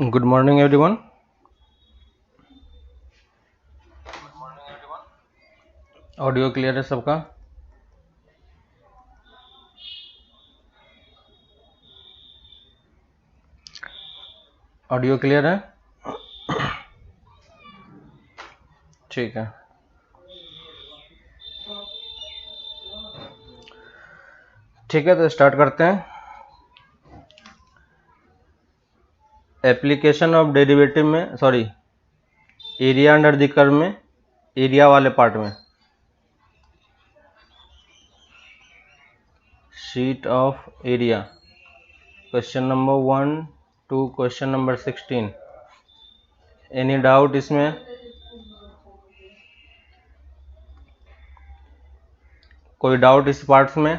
Good morning everyone. Audio clear है सबका? Audio clear है? ठीक है। ठीक है, तो स्टार्ट करते हैं। एप्लीकेशन ऑफ डेरिवेटिव में, sorry, area under the curve में, एरिया वाले पार्ट में, sheet of area, question number 1 to question number 16। Any doubt इसमें? कोई डाउट इस पार्ट्स में?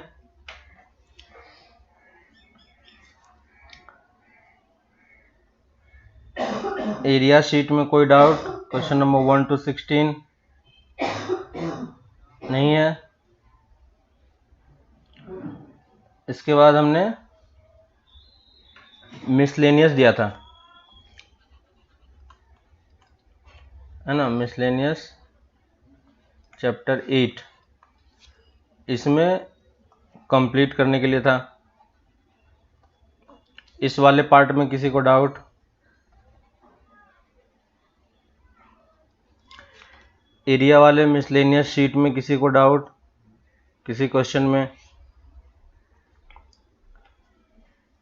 एरिया शीट में कोई डाउट? क्वेश्चन नंबर 1 to 16 नहीं है। इसके बाद हमने मिसलेनियस दिया था, है ना, मिसलेनियस चैप्टर 8, इसमें कंप्लीट करने के लिए था। इस वाले पार्ट में किसी को डाउट? एरिया वाले मिसलेनियस शीट में किसी को डाउट? किसी क्वेश्चन में?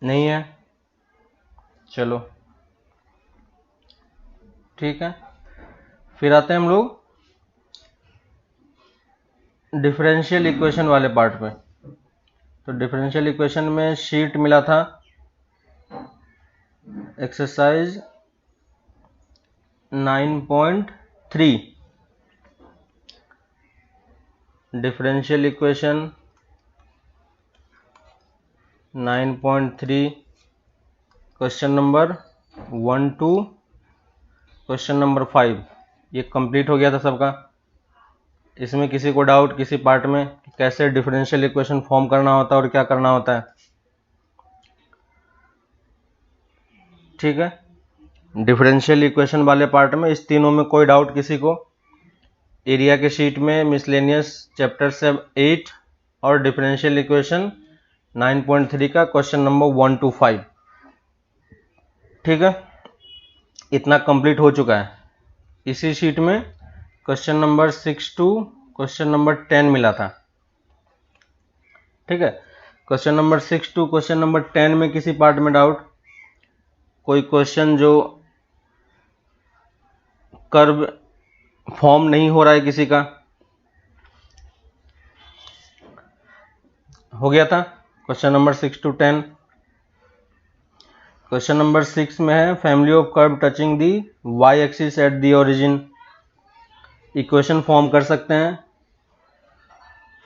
नहीं है। चलो ठीक है, फिर आते हैं हम लोग डिफरेंशियल इक्वेशन वाले पार्ट पे। तो डिफरेंशियल इक्वेशन में शीट मिला था exercise 9.3, differential equation 9.3, question number 1 to question number 5, ये कंप्लीट हो गया था सबका। इसमें किसी को डाउट किसी पार्ट में, कैसे डिफरेंशियल इक्वेशन फॉर्म करना होता है और क्या करना होता है? ठीक है, डिफरेंशियल इक्वेशन वाले पार्ट में इस तीनों में कोई डाउट किसी को? एरिया के शीट में मिसलेनियस चैप्टर से 8 और डिफरेंशियल इक्वेशन 9.3 का क्वेश्चन नंबर 1 to 5। ठीक है, इतना कंप्लीट हो चुका है। इसी शीट में question number 6 to question number 10 मिला था। ठीक है, question number 6 to question number 10 में किसी पार्ट में डाउट? कोई क्वेश्चन जो कर्व फॉर्म नहीं हो रहा है किसी का? हो गया था question number 6 to 10। Question number 6 में है family of curve touching the Y axis at the origin. Equation form कर सकते हैं,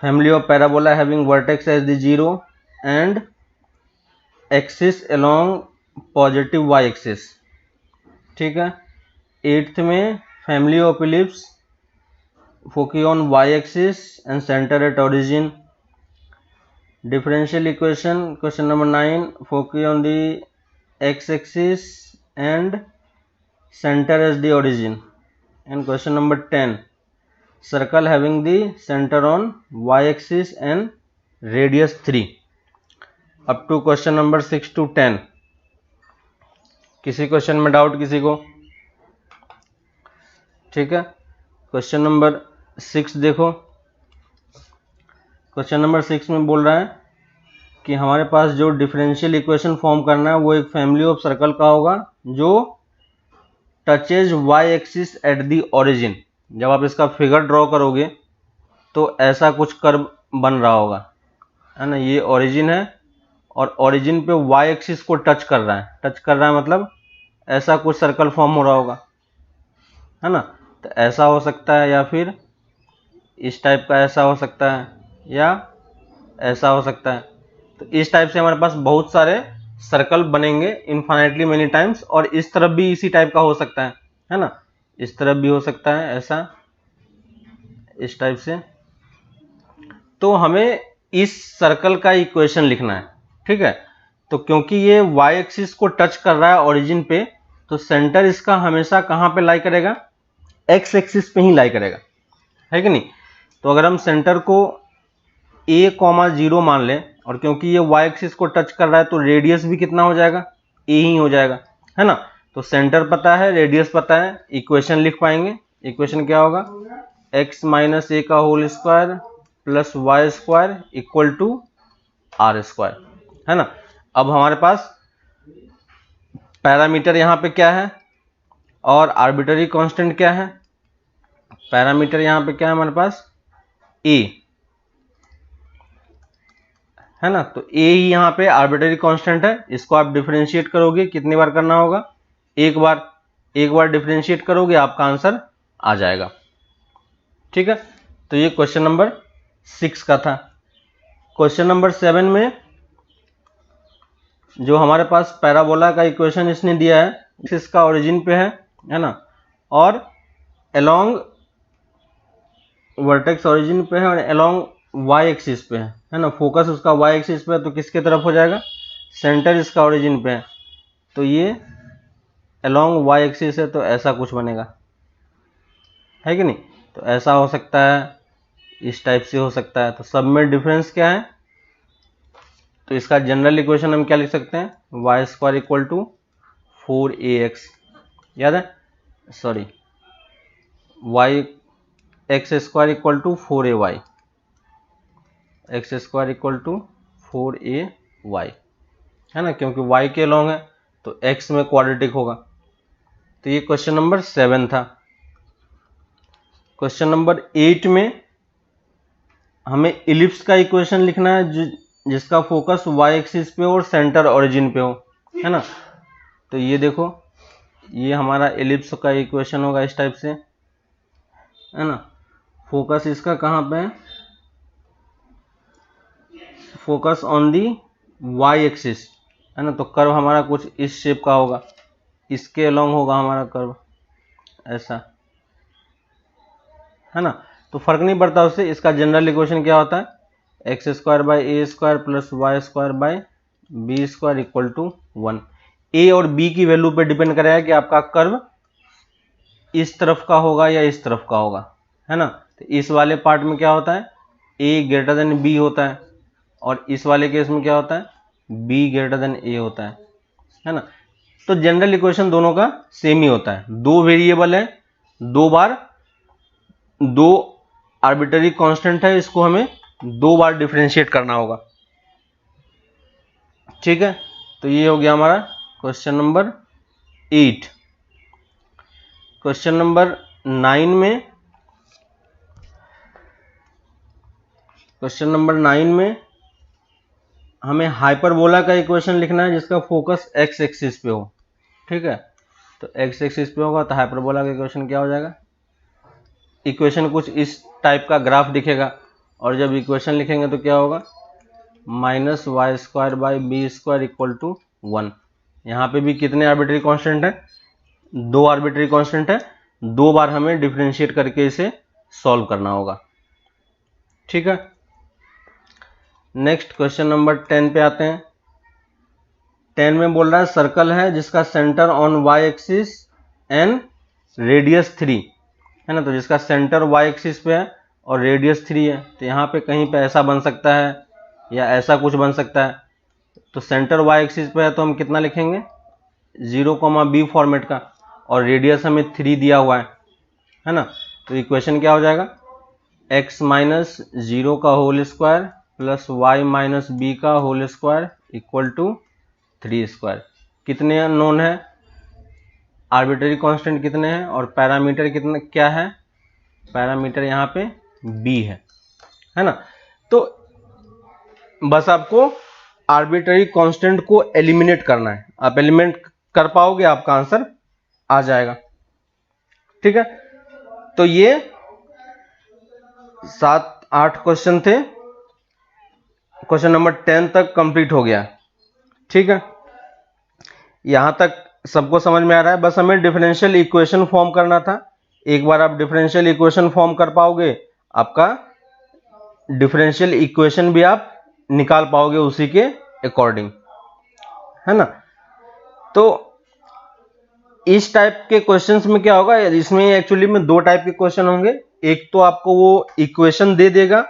family of parabola having vertex as the 0 and axis along positive Y axis. ठीक है, 8th में family of ellipse focus on Y axis and centre at origin. Differential equation question number 9 focus on the x axis and center as the origin, and question number 10 circle having the center on y axis and radius 3 up to question number 6 to 10। किसी question में doubt किसी को? ठीक है, question number 6 देखो। Question number 6 में बोल रहा है कि हमारे पास जो डिफरेंशियल इक्वेशन फॉर्म करना है वो एक फैमिली ऑफ सर्कल का होगा जो touches Y axis at the origin. जब आप इसका फिगर ड्रॉ करोगे तो ऐसा कुछ कर्व बन रहा होगा, है ना। ये ओरिजिन है और ओरिजिन पे वाई एक्सिस को टच कर रहा है। टच कर रहा है मतलब ऐसा कुछ सर्कल फॉर्म हो रहा होगा, है ना। तो ऐसा हो सकता है या फिर इस टाइप का ऐसा हो सकता है या ऐसा हो सकता है। तो इस टाइप से हमारे पास बहुत सारे सर्कल बनेंगे इनफाइनाइटली मेनी टाइम्स, और इस तरफ भी इसी टाइप का हो सकता है ना। इस तरफ भी हो सकता है ऐसा, इस टाइप से। तो हमें इस सर्कल का इक्वेशन लिखना है। ठीक है, तो क्योंकि ये वाई एक्सिस को टच कर रहा है ओरिजिन पे, तो सेंटर इसका हमेशा कहाँ पे लाई करेगा, एक्स एक्सिस पे ही लाई करेगा, है कि नहीं। तो अगर हम सेंटर को a,0 मान लें, और क्योंकि ये y एक्सिस को टच कर रहा है तो रेडियस भी कितना हो जाएगा, a ही हो जाएगा, है ना। तो सेंटर पता है, रेडियस पता है, इक्वेशन लिख पाएंगे। इक्वेशन क्या होगा, x माइनस ए का whole square plus Y square equal to R square, है ना। अब हमारे पास पैरामीटर यहाँ पे क्या है और आर्बिट्ररी कांस्टेंट क्या है। पैरामीटर यहाँ पे क्या है हमारे पास, a, है ना। तो a ही यहाँ पे आर्बिट्ररी कांस्टेंट है। इसको आप डिफरेंशिएट करोगे, कितनी बार करना होगा, एक बार डिफरेंशिएट करोगे आपका आंसर आ जाएगा, ठीक है। तो ये क्वेश्चन नंबर 6 का था। क्वेश्चन नंबर 7 में जो हमारे पास पैराबोला का इक्वेशन इसने दिया है, इसका ओरिजिन पे है ना, और अलोंग वर्टेक्स ओरिजिन पे है और अलोंग वाई एक्सिस पे है ना। फोकस उसका वाई एक्सिस पे है, तो किसके तरफ हो जाएगा, सेंटर इसका ओरिजिन पे है, तो ये अलोंग वाई एक्सिस है, तो ऐसा कुछ बनेगा, है कि नहीं। तो ऐसा हो सकता है, इस टाइप से हो सकता है। तो सब में डिफरेंस क्या है, तो इसका जनरल इक्वेशन हम क्या लिख सकते हैं, Y square equal to 4ax, याद है, sorry, Y X square equal to 4ay, X square equal to 4ay, है ना, क्योंकि y के लॉन्ग है तो x में क्वाड्रेटिक होगा। तो ये क्वेश्चन नंबर 7 था। क्वेश्चन नंबर 8 में हमें इलिप्स का इक्वेशन लिखना है जिसका फोकस y एक्सिस पे और सेंटर ओरिजिन पे हो, है ना। तो ये देखो, ये हमारा इलिप्स का इक्वेशन होगा इस टाइप से, है ना। फोकस इसका कहाँ पे है, focus on the y axis, है ना। तो कर्व हमारा कुछ इस शेप का होगा, इसके अलोंग होगा हमारा कर्व, ऐसा, है ना। तो फर्क नहीं पड़ता उससे। इसका जनरल इक्वेशन क्या होता है, X square by A square plus Y square by B square equal to 1। A और बी की वैल्यू पे डिपेंड करेगा कि आपका कर्व इस तरफ का होगा या इस तरफ का होगा, है ना। तो इस वाले पार्ट में क्या होता है, ए ग्रेटर देन बी होता है, और इस वाले केस में क्या होता है, बी ग्रेटर देन ए होता है ना। तो जनरल इक्वेशन दोनों का सेम ही होता है। दो वेरिएबल है, दो आर्बिट्ररी कांस्टेंट है, इसको हमें 2 बार डिफरेंशिएट करना होगा, ठीक है। तो ये हो गया हमारा क्वेश्चन नंबर 8। क्वेश्चन नंबर 9 में, क्वेश्चन नंबर 9 में हमें हाइपरबोला का इक्वेशन लिखना है जिसका फोकस एक्स एक्सिस पे हो, ठीक है। तो एक्स एक्सिस पे होगा तो हाइपरबोला का इक्वेशन क्या हो जाएगा, इक्वेशन कुछ इस टाइप का ग्राफ दिखेगा, और जब इक्वेशन लिखेंगे तो क्या होगा, minus Y square by B square equal to 1। यहाँ पे भी कितने आर्बिट्ररी कांस्टेंट है, 2 आर्बिट्ररी कांस्टेंट है। 2 बार हमें डिफरेंशिएट करके इसे सॉल्व करना होगा, ठीक है। नेक्स्ट क्वेश्चन नंबर 10 पे आते हैं। 10 में बोल रहा है सर्कल है जिसका centre on Y axis and radius 3, है ना। तो जिसका सेंटर वाई एक्सिस पे है और रेडियस 3 है, तो यहाँ पे कहीं पे ऐसा बन सकता है या ऐसा कुछ बन सकता है। तो सेंटर वाई एक्सिस पे है तो हम कितना लिखेंगे, 0,b फॉर्मेट का, और रेडियस हमें 3 दिया हुआ है ना। तो इक्वेशन क्या हो जाएगा, x माइनस 0 का whole square plus Y minus B का whole square equal to 3 square. कितने अननोन है, आर्बिट्ररी कांस्टेंट कितने हैं, और पैरामीटर कितना क्या है, पैरामीटर यहाँ पे b है ना। तो बस आपको आर्बिट्ररी कांस्टेंट को एलिमिनेट करना है। आप एलिमिनेट कर पाओगे, आपका आंसर आ जाएगा, ठीक है। तो ये 7-8 क्वेश्चन थे, क्वेश्चन नंबर 10 तक कंप्लीट हो गया, ठीक है। यहां तक सबको समझ में आ रहा है। बस हमें डिफरेंशियल इक्वेशन फॉर्म करना था। एक बार आप डिफरेंशियल इक्वेशन फॉर्म कर पाओगे, आपका डिफरेंशियल इक्वेशन भी आप निकाल पाओगे उसी के अकॉर्डिंग, है ना। तो इस टाइप के क्वेश्चंस में क्या होगा, इसमें एक्चुअली में दो टाइप के क्वेश्चन होंगे। एक तो आपको वो इक्वेशन दे देगा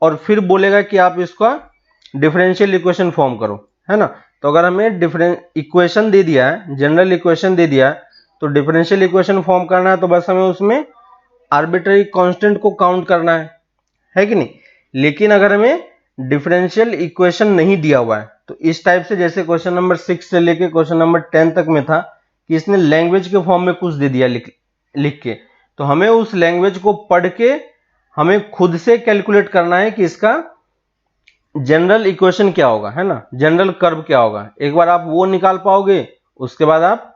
और फिर बोलेगा कि आप इसका डिफरेंशियल इक्वेशन फॉर्म करो, है ना। तो अगर हमें इक्वेशन दे दिया है, जनरल इक्वेशन दे दिया है, तो डिफरेंशियल इक्वेशन फॉर्म करना है तो बस हमें उसमें आर्बिट्ररी कांस्टेंट को काउंट करना है कि नहीं। लेकिन अगर हमें डिफरेंशियल इक्वेशन नहीं दिया हुआ है तो इस टाइप से, जैसे क्वेश्चन नंबर 6 से लेके क्वेश्चन नंबर 10 तक में था कि इसने लैंग्वेज के फॉर्म में कुछ दे दिया लिख के, तो हमें उस लैंग्वेज को पढ़ के हमें खुद से कैलकुलेट करना है कि इसका जनरल इक्वेशन क्या होगा, है ना, जनरल कर्व क्या होगा। एक बार आप वो निकाल पाओगे उसके बाद आप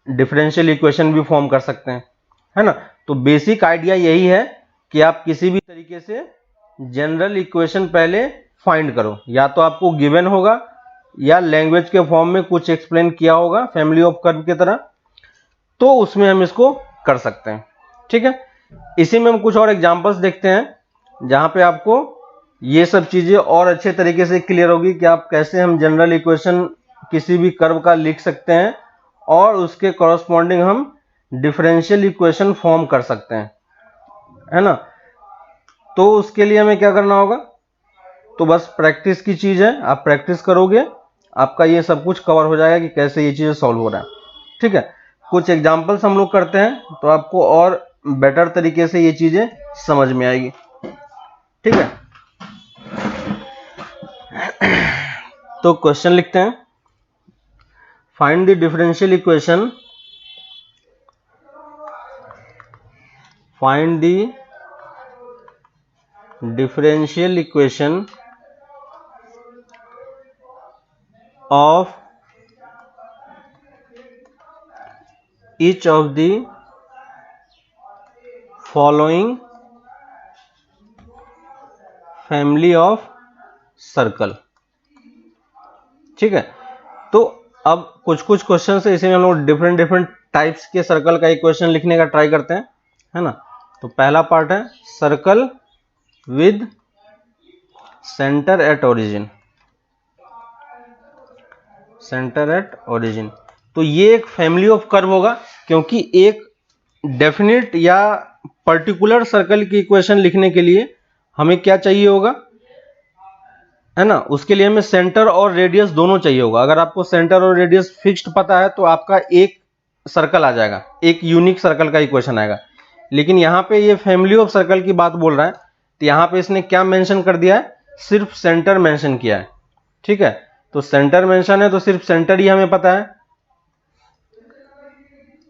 डिफरेंशियल इक्वेशन भी फॉर्म कर सकते हैं, है ना। तो बेसिक आइडिया यही है कि आप किसी भी तरीके से जनरल इक्वेशन पहले फाइंड करो, या तो आपको गिवन होगा या लैंग्वेज के फॉर्म में कुछ एक्सप्लेन किया होगा फैमिली ऑफ कर्व की तरह, तो उसमें हम इसको कर सकते हैं, ठीक है। इसी में हम कुछ और एग्जांपल्स देखते हैं जहां पे आपको ये सब चीजें और अच्छे तरीके से क्लियर होगी कि आप कैसे हम जनरल इक्वेशन किसी भी कर्व का लिख सकते हैं और उसके कॉरस्पॉन्डिंग हम डिफरेंशियल इक्वेशन फॉर्म कर सकते हैं, है ना। तो उसके लिए हमें क्या करना होगा, तो बस प्रैक्टिस की चीज है, आप प्रैक्टिस करोगे आपका ये सब कुछ कवर हो जाएगा कि कैसे ये चीजें सॉल्व हो रहा है, ठीक है। कुछ एग्जांपल्स हम लोग करते हैं तो आपको और बेटर तरीके से ये चीजें समझ में आएगी, ठीक है। तो क्वेश्चन लिखते हैं, find the differential equation, find the differential equation of each of the following family of circle, ठीक है। तो अब कुछ कुछ क्वेश्चन है, इसी में हम लोग डिफरेंट टाइप्स के सर्कल का इक्वेशन लिखने का ट्राई करते हैं, है ना। तो पहला पार्ट है circle with centre at origin, centre at origin. तो ये एक फैमिली ऑफ कर्व होगा, क्योंकि एक डेफिनेट या पर्टिकुलर सर्कल की इक्वेशन लिखने के लिए हमें क्या चाहिए होगा, है ना, उसके लिए हमें सेंटर और रेडियस दोनों चाहिए होगा। अगर आपको सेंटर और रेडियस फिक्स्ड पता है तो आपका एक सर्कल आ जाएगा, एक यूनिक सर्कल का इक्वेशन आएगा। लेकिन यहाँ पे ये फैमिली ऑफ सर्कल की बात बोल रहा है, तो यहाँ पे इसने क्या मेंशन कर दिया है, सिर्फ सेंटर मेंशन किया है, ठीक है। तो सेंटर मेंशन है तो सिर्फ सेंटर ही हमें पता है,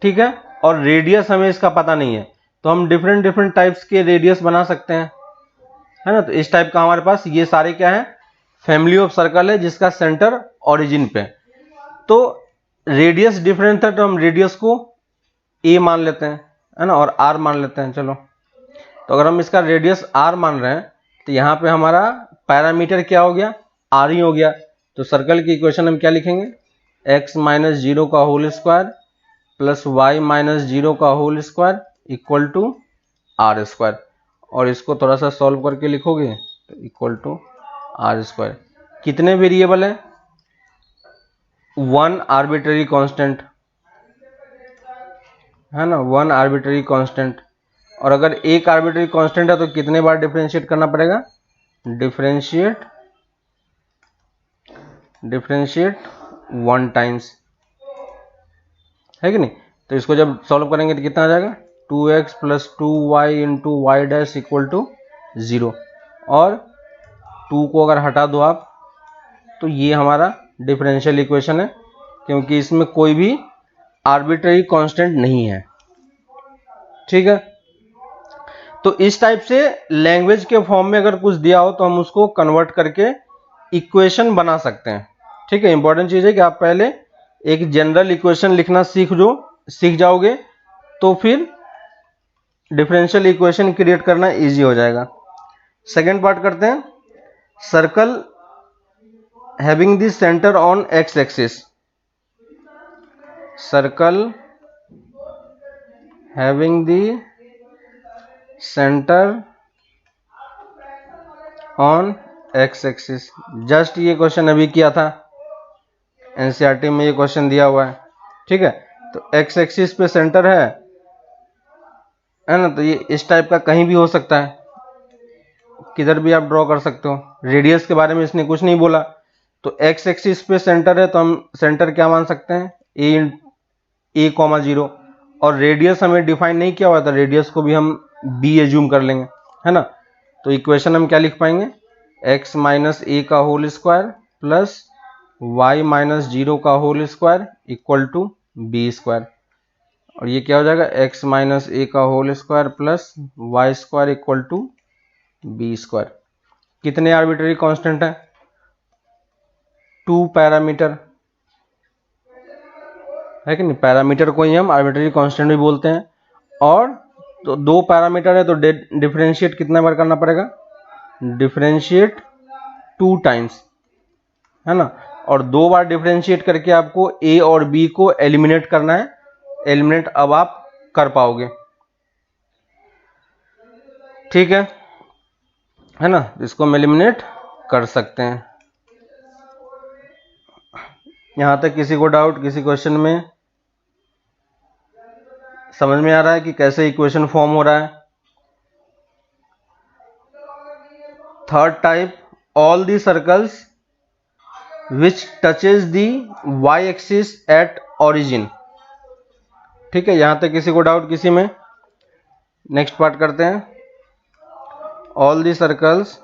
ठीक है, और रेडियस हमें इसका पता नहीं है। तो हम डिफरेंट टाइप्स के रेडियस बना सकते हैं, है ना। तो इस टाइप का हमारे पास ये सारे क्या है, फैमिली ऑफ सर्कल है जिसका सेंटर ओरिजिन पे। तो रेडियस डिफरेंट था तो हम रेडियस को ए मान लेते हैं, है ना, और आर मान लेते हैं। चलो, तो अगर हम इसका रेडियस आर मान रहे हैं तो यहाँ पे हमारा पैरामीटर क्या हो गया, आर ही हो गया। तो सर्कल की इक्वेशन हम क्या लिखेंगे, x माइनस 0 का whole square plus y minus 0 का whole square equal to R square, और इसको थोड़ा सा सॉल्व करके लिखोगे तो इक्वल टू आर स्क्वायर। कितने वेरिएबल है, 1 आर्बिट्ररी कांस्टेंट, है ना, 1 आर्बिट्ररी कांस्टेंट। और अगर एक आर्बिट्ररी कांस्टेंट है तो कितने बार डिफरेंशिएट करना पड़ेगा, डिफरेंशिएट 1 टाइम्स, है कि नहीं। तो इसको जब सॉल्व करेंगे तो कितना आ जाएगा, 2x plus 2y into Y dash equal to 0, और 2 को अगर हटा दो आप तो ये हमारा डिफरेंशियल इक्वेशन है, क्योंकि इसमें कोई भी आर्बिट्ररी कांस्टेंट नहीं है, ठीक है। तो इस टाइप से लैंग्वेज के फॉर्म में अगर कुछ दिया हो तो हम उसको कन्वर्ट करके इक्वेशन बना सकते हैं, ठीक है। इंपॉर्टेंट चीज है कि आप पहले एक जनरल इक्वेशन लिखना सीख जाओगे तो फिर डिफरेंशियल इक्वेशन क्रिएट करना इजी हो जाएगा। सेकेंड पार्ट करते हैं, circle having the centre on x axis, circle having the centre on x axis. Just ये क्वेश्चन अभी किया था, एनसीईआरटी में ये क्वेश्चन दिया हुआ है, ठीक है। तो एक्स एक्सिस पे सेंटर है ना, तो ये इस टाइप का कहीं भी हो सकता है, किधर भी आप ड्रॉ कर सकते हो। रेडियस के बारे में इसने कुछ नहीं बोला, तो एक्स एक्सिस पे सेंटर है तो हम सेंटर क्या मान सकते हैं, ए कॉमा 0, और रेडियस हमें डिफाइन नहीं किया हुआ था, रेडियस को भी हम बी एज्यूम कर लेंगे, है ना। तो इक्वेशन हम क्या लिख पाएंगे, x माइनस ए का whole square plus y minus 0 का whole square equal to B square, और ये क्या हो जाएगा, x माइनस ए का whole square plus Y square equal to B square. कितने आर्बिट्ररी कांस्टेंट है, 2 पैरामीटर है कि नहीं, पैरामीटर को ही हम आर्बिट्ररी कांस्टेंट भी बोलते हैं। और तो 2 पैरामीटर है तो डिफरेंशिएट कितना बार करना पड़ेगा, डिफरेंशिएट 2 टाइम्स, है ना। और 2 बार डिफरेंशिएट करके आपको a और b को एलिमिनेट करना है, एलिमिनेट अब आप कर पाओगे, ठीक है ना। इसको हम एलिमिनेट कर सकते हैं। यहां तक किसी को डाउट, किसी क्वेश्चन में समझ में आ रहा है कि कैसे इक्वेशन फॉर्म हो रहा है। Third type, all the circles which touches the Y axis at origin, ठीक है। यहां तक किसी को डाउट, किसी में, नेक्स्ट पार्ट करते हैं। All the circles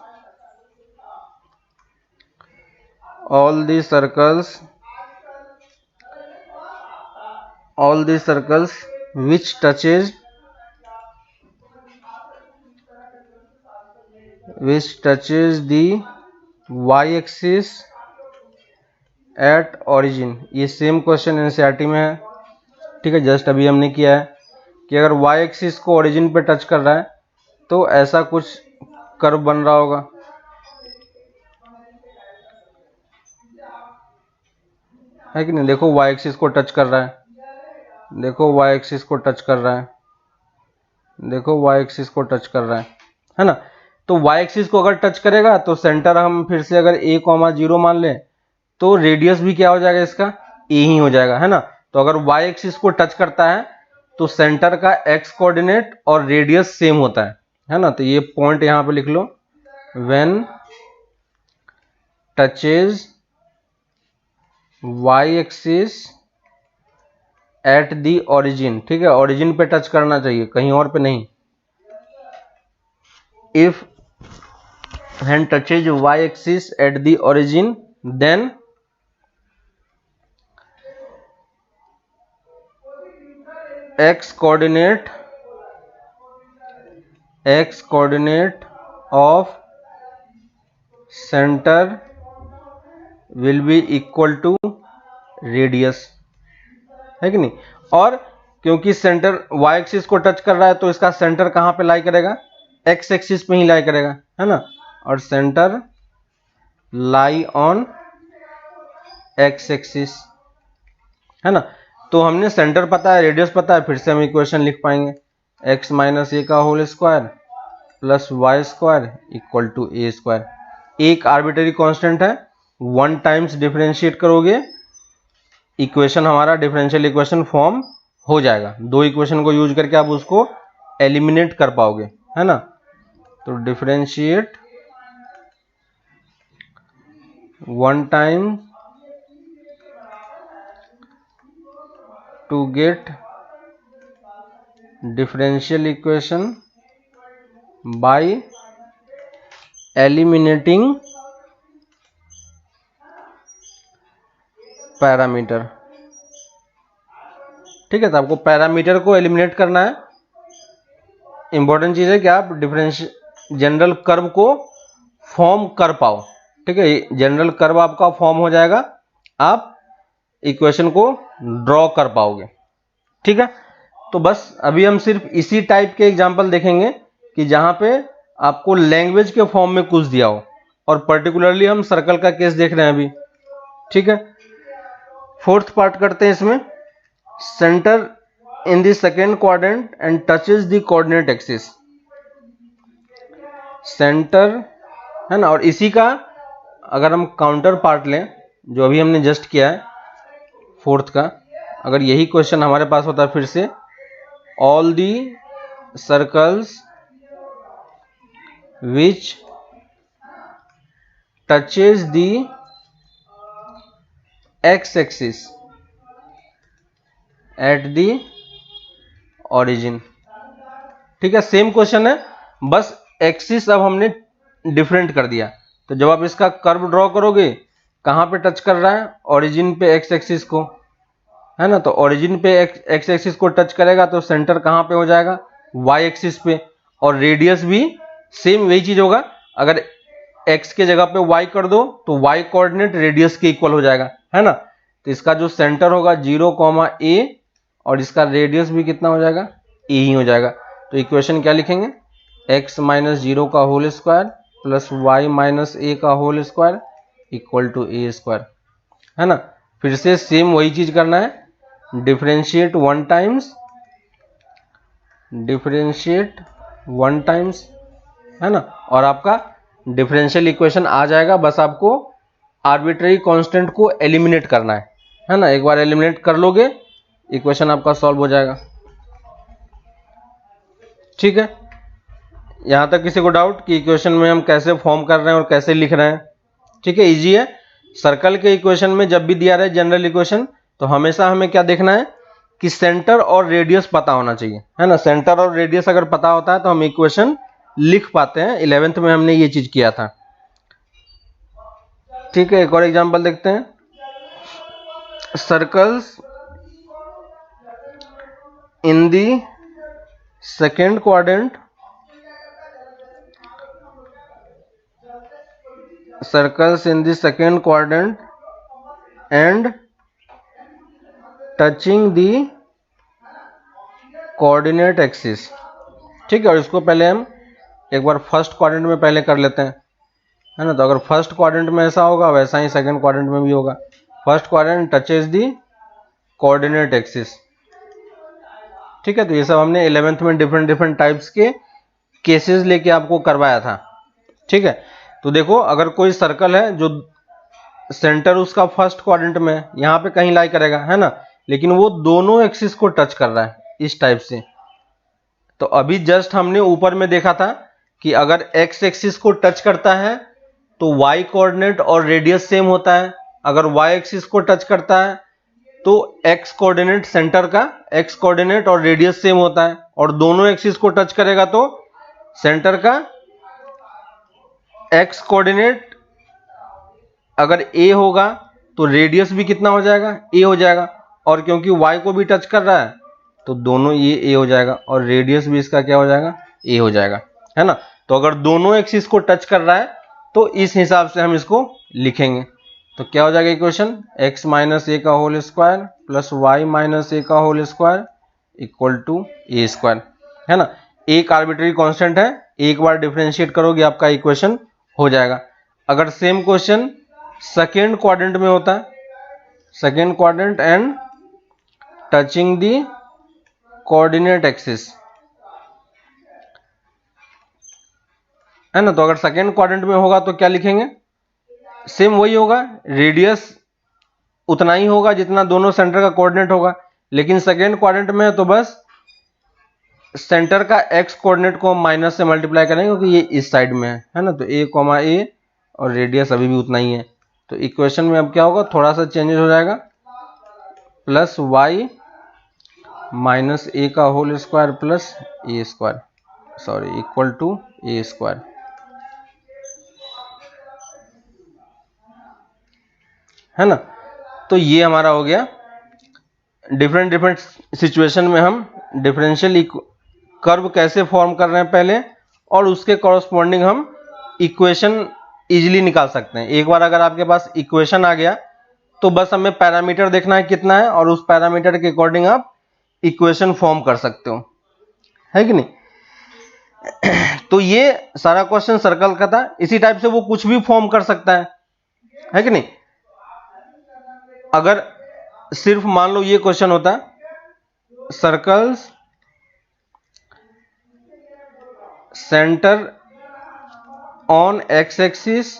which touches the y-axis at origin, ये सेम क्वेश्चन एनसीईआरटी में है, ठीक है। जस्ट अभी हमने किया है कि अगर y-axis को ओरिजिन पे टच कर रहा है तो ऐसा कुछ कर्व बन रहा होगा, है कि नहीं। देखो y-axis को टच कर रहा है, देखो y-axis को टच कर रहा है, देखो y-axis को टच कर रहा है ना। तो y-axis को अगर टच करेगा तो सेंटर हम फिर से अगर a, 0 मान लें तो रेडियस भी क्या हो जाएगा, इसका a ही हो जाएगा, है ना। तो अगर y-axis को टच करता है तो सेंटर का x कोऑर्डिनेट और रेडियस सेम होता है ना। तो ये पॉइंट यहां पे लिख लो, when touches y-axis at the origin, ठीक है। ओरिजिन पे टच करना चाहिए, कहीं और पे नहीं। If when touches y-axis at the origin then x coordinate of center will be equal to radius, है कि नहीं। और क्योंकि सेंटर y एक्सिस को टच कर रहा है तो इसका सेंटर कहां पे लाई करेगा, x एक्सिस पे ही लाई करेगा, है ना। और centre lie on x axis, है ना। तो हमने सेंटर पता है, रेडियस पता है, फिर से हम इक्वेशन लिख पाएंगे, x माइनस ए का whole square plus Y square equal to A square. एक आर्बिट्ररी कांस्टेंट है, 1 टाइम्स डिफरेंशिएट करोगे इक्वेशन हमारा डिफरेंशियल इक्वेशन फॉर्म हो जाएगा। 2 इक्वेशन को यूज करके आप उसको एलिमिनेट कर पाओगे, है ना। तो differentiate 1 time to get differential equation by eliminating parameter, ठीक है। तो आपको पैरामीटर को एलिमिनेट करना है। इंपॉर्टेंट चीज है कि आप डिफरेंशियल जनरल कर्व को फॉर्म कर पाओ, ठीक है। जनरल कर्व आपका फॉर्म हो जाएगा, आप इक्वेशन को ड्रॉ कर पाओगे, ठीक है। तो बस अभी हम सिर्फ इसी टाइप के एग्जांपल देखेंगे कि जहां पे आपको लैंग्वेज के फॉर्म में कुछ दिया हो, और पर्टिकुलरली हम सर्कल का केस देख रहे हैं अभी, ठीक है। 4th पार्ट करते हैं इसमें, centre in the second quadrant and touches the coordinate axis, centre, है ना। और इसी का अगर हम काउंटर पार्ट लें जो अभी हमने जस्ट किया है 4th का, अगर यही क्वेश्चन हमारे पास होता है फिर से, all the circles which touches the x axis at the origin. ठीक है, सेम क्वेश्चन है, बस एक्सिस अब हमने डिफरेंट कर दिया। तो जब आप इसका कर्व ड्रॉ करोगे, कहां पे टच कर रहा है? ओरिजिन पे एक्स एक्सिस को, है ना। तो ओरिजिन पे एक्स एक्सिस को टच करेगा तो सेंटर कहां पे हो जाएगा? वाई एक्सिस पे। और रेडियस भी सेम वही चीज होगा, अगर एक्स के जगह पे वाई कर दो तो वाई कोऑर्डिनेट रेडियस के इक्वल हो जाएगा, है ना। तो इसका जो सेंटर होगा 0, a, और इसका रेडियस भी कितना हो जाएगा? a ही हो जाएगा। तो इक्वेशन क्या लिखेंगे? x माइनस 0 का whole square plus Y minus a का whole square equal to a square, है ना। फिर से सेम वही चीज करना है, डिफरेंशिएट वन टाइम्स, है ना, और आपका डिफरेंशियल इक्वेशन आ जाएगा। बस आपको आर्बिट्रेरी कांस्टेंट को एलिमिनेट करना है ना। एक बार एलिमिनेट कर लोगे, इक्वेशन आपका सॉल्व हो जाएगा। ठीक है, यहां तक किसी को डाउट कि इक्वेशन में हम कैसे फॉर्म कर रहे हैं और कैसे लिख रहे हैं? ठीक है, इजी है। सर्कल के इक्वेशन में जब भी दिया रहे जनरल इक्वेशन, तो हमेशा हमें क्या देखना है कि सेंटर और रेडियस पता होना चाहिए, है ना। सेंटर और रेडियस अगर पता होता है तो हम इक्वेशन लिख पाते हैं। 11th में हमने ये चीज किया था। ठीक है, एक और एग्जांपल देखते हैं। Circles in the second quadrant, circles in the second quadrant and touching the coordinate axis। ठीक है, और इसको पहले हम एक बार फर्स्ट क्वाड्रेंट में पहले कर लेते हैं, है ना। तो अगर फर्स्ट क्वाड्रेंट में ऐसा होगा, वैसा ही सेकंड क्वाड्रेंट में भी होगा। First quadrant touches the coordinate axis. ठीक है, तो ये सब हमने 11th में डिफरेंट टाइप्स के केसेस लेके आपको करवाया था। ठीक है, तो देखो, अगर कोई सर्कल है जो सेंटर उसका फर्स्ट क्वाड्रेंट में यहां पे कहीं लाई करेगा, है ना, लेकिन वो दोनों एक्सिस को टच कर रहा है इस टाइप से। तो अभी जस्ट हमने ऊपर में देखा था कि अगर एक्स एक्सिस को टच करता है तो वाई कोऑर्डिनेट और रेडियस सेम होता है। अगर वाई एक्सिस को टच करता है तो एक्स कोऑर्डिनेट, सेंटर का एक्स कोऑर्डिनेट और रेडियस सेम होता है। और दोनों एक्सिस को टच करेगा तो सेंटर का एक्स कोऑर्डिनेट अगर a होगा तो रेडियस भी कितना हो जाएगा? a हो जाएगा। और क्योंकि y को भी टच कर रहा है तो दोनों ये a हो जाएगा और रेडियस भी इसका क्या हो जाएगा? a हो जाएगा, है ना। तो अगर दोनों एक्सिस को टच कर रहा है तो इस हिसाब से हम इसको लिखेंगे। तो क्या हो जाएगा इक्वेशन? x माइनस a का whole square plus Y minus a का whole square equal to a square, है ना। एक आर्बिट्रेरी कांस्टेंट है, एक बार डिफरेंशिएट करोगे आपका इक्वेशन हो जाएगा। अगर सेम क्वेश्चन सेकेंड क्वाड्रेंट में होता है, second quadrant and touching the coordinate axis, है ना। तो अगर सेकेंड क्वाड्रेंट में होगा तो क्या लिखेंगे? सेम वही होगा, रेडियस उतना ही होगा जितना दोनों सेंटर का कोऑर्डिनेट होगा। लेकिन सेकेंड क्वाड्रेंट में है तो बस सेंटर का एक्स कोऑर्डिनेट को माइनस से मल्टीप्लाई करेंगे क्योंकि ये इस साइड में है ना। तो a, और रेडियस अभी भी उतना ही है। तो इक्वेशन में अब क्या होगा? थोड़ा सा चेंजेस हो जाएगा, प्लस वाई माइनस a का whole square plus a square, sorry, equal to a square, है ना। तो ये हमारा हो गया। डिफरेंट सिचुएशन में हम डिफरेंशियल कर्व कैसे फॉर्म कर रहे हैं पहले, और उसके कॉरस्पॉन्डिंग हम इक्वेशन इजीली निकाल सकते हैं। एक बार अगर आपके पास इक्वेशन आ गया तो बस हमें पैरामीटर देखना है कितना है, और उस पैरामीटर के अकॉर्डिंग आप इक्वेशन फॉर्म कर सकते हो, है कि नहीं। तो ये सारा क्वेश्चन सर्कल का था। इसी टाइप से वो कुछ भी फॉर्म कर सकता है कि नहीं। अगर सिर्फ मान लो ये क्वेश्चन होता, circles centre on x axis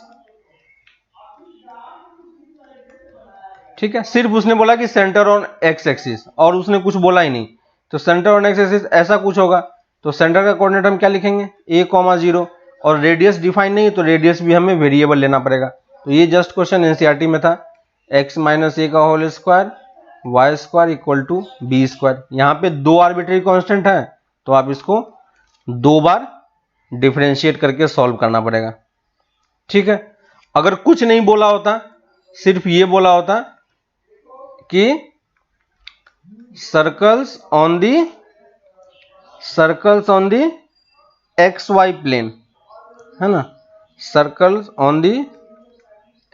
ठीक है, सिर्फ उसने बोला कि सेंटर ऑन एक्स एक्सिस और उसने कुछ बोला ही नहीं, तो सेंटर ऑन एक्स एक्सिस ऐसा कुछ होगा, तो सेंटर का कोऑर्डिनेट हम क्या लिखेंगे a,0 और रेडियस डिफाइन नहीं तो रेडियस भी हमें वेरिएबल लेना पड़ेगा। तो ये जस्ट क्वेश्चन एनसीईआरटी में था, x माइनस ए का whole square Y square equal to B square. यहाँ पे 2 आर्बिट्रेरी कांस्टेंट है तो आप इसको 2 बार डिफरेंशिएट करके सॉल्व करना पड़ेगा। ठीक है, अगर कुछ नहीं बोला होता, सिर्फ ये बोला होता कि circles on the X Y plane, है ना, circles on the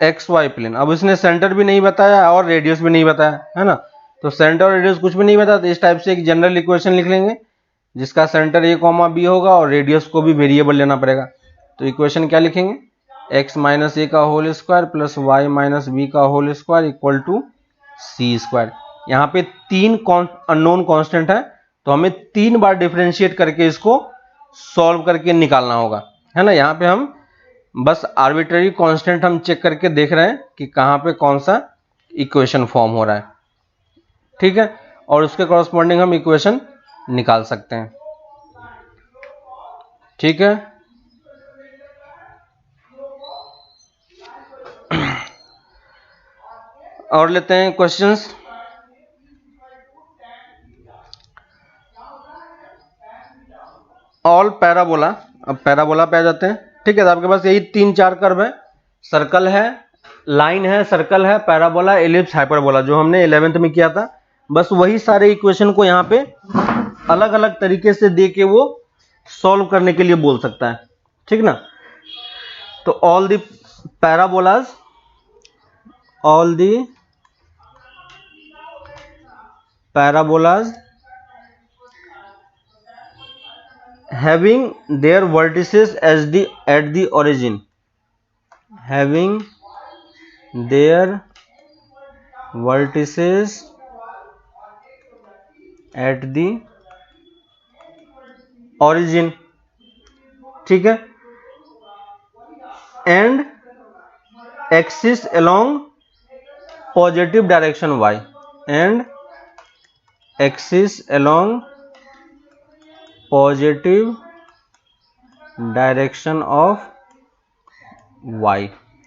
X Y plane. अब इसने सेंटर भी नहीं बताया और रेडियस भी नहीं बताया, है ना, तो सेंटर और रेडियस कुछ भी नहीं बताया, तो इस टाइप से एक जनरल इक्वेशन लिख लेंगे जिसका सेंटर a, b होगा और रेडियस को भी वेरिएबल लेना पड़ेगा। तो इक्वेशन क्या लिखेंगे, x माइनस ए का whole square plus Y minus B का whole square equal to c square. यहाँ पे 3 अननोन कांस्टेंट है तो हमें 3 बार डिफरेंशिएट करके इसको सॉल्व करके निकालना होगा, है ना। यहाँ पे हम बस आर्बिट्रेरी कांस्टेंट हम चेक करके देख रहे हैं कि कहाँ पे कौन सा इक्वेशन फॉर्म हो रहा है, ठीक है, और उसके कॉरस्पॉन्डिंग हम इक्वेशन निकाल सकते हैं। ठीक है, और लेते हैं क्वेश्चंस। ऑल पैराबोला, अब पैराबोला पे आ जाते हैं। ठीक है, तो आपके पास यही 3-4 कर्व है, सर्कल है, लाइन है, सर्कल है, पैराबोला, एलिप्स, हाइपरबोला, जो हमने 11th में किया था। बस वही सारे इक्वेशन को यहाँ पे अलग अलग तरीके से दे के वो सॉल्व करने के लिए बोल सकता है, ठीक ना। तो all the parabolas having their vertices at the origin, having their vertices at the origin, ठीक है, and axis along positive direction y, and axis along positive direction of y।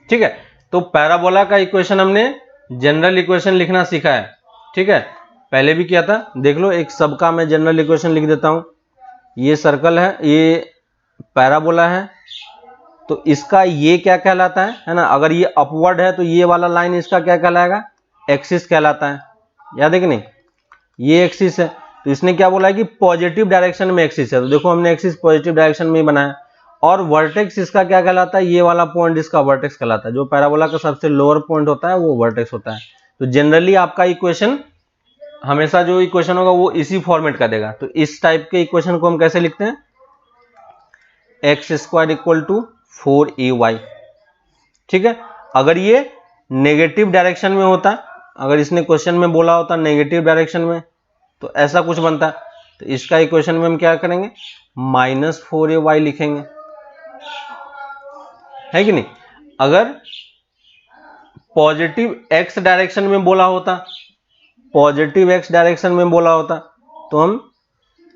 ठीक है, तो पैराबोला का इक्वेशन हमने जनरल इक्वेशन लिखना सीखा है, ठीक है, पहले भी किया था, देख लो। एक सबका मैं जनरल इक्वेशन लिख देता हूं। ये सर्कल है, ये पैराबोला है, तो इसका ये क्या कहलाता है ना, अगर ये अपवर्ड है तो ये वाला लाइन इसका क्या कहलाएगा, एक्सिस कहलाता है, याद है कि नहीं, ये एक्सिस है। तो इसने क्या बोला है कि पॉजिटिव डायरेक्शन में एक्सिस है, तो देखो हमने एक्सिस पॉजिटिव डायरेक्शन में ही बनाया। और वर्टेक्स इसका क्या कहलाता है, ये वाला पॉइंट इसका वर्टेक्स कहलाता है, जो पैराबोला का सबसे लोअर पॉइंट होता है वो वर्टेक्स होता है। तो जनरली आपका इक्वेशन हमेशा जो इक्वेशन होगा वो इसी फॉर्मेट का देगा। तो इस टाइप के इक्वेशन को हम कैसे लिखते हैं, x square equal to 4ay, ठीक है। अगर ये नेगेटिव डायरेक्शन में होता, अगर इसने क्वेश्चन में बोला होता नेगेटिव डायरेक्शन में, तो ऐसा कुछ बनता। तो इसका इक्वेशन में हम क्या करेंगे, -4ay लिखेंगे, है कि नहीं। अगर पॉजिटिव x डायरेक्शन में बोला होता, पॉजिटिव x डायरेक्शन में बोला होता, तो हम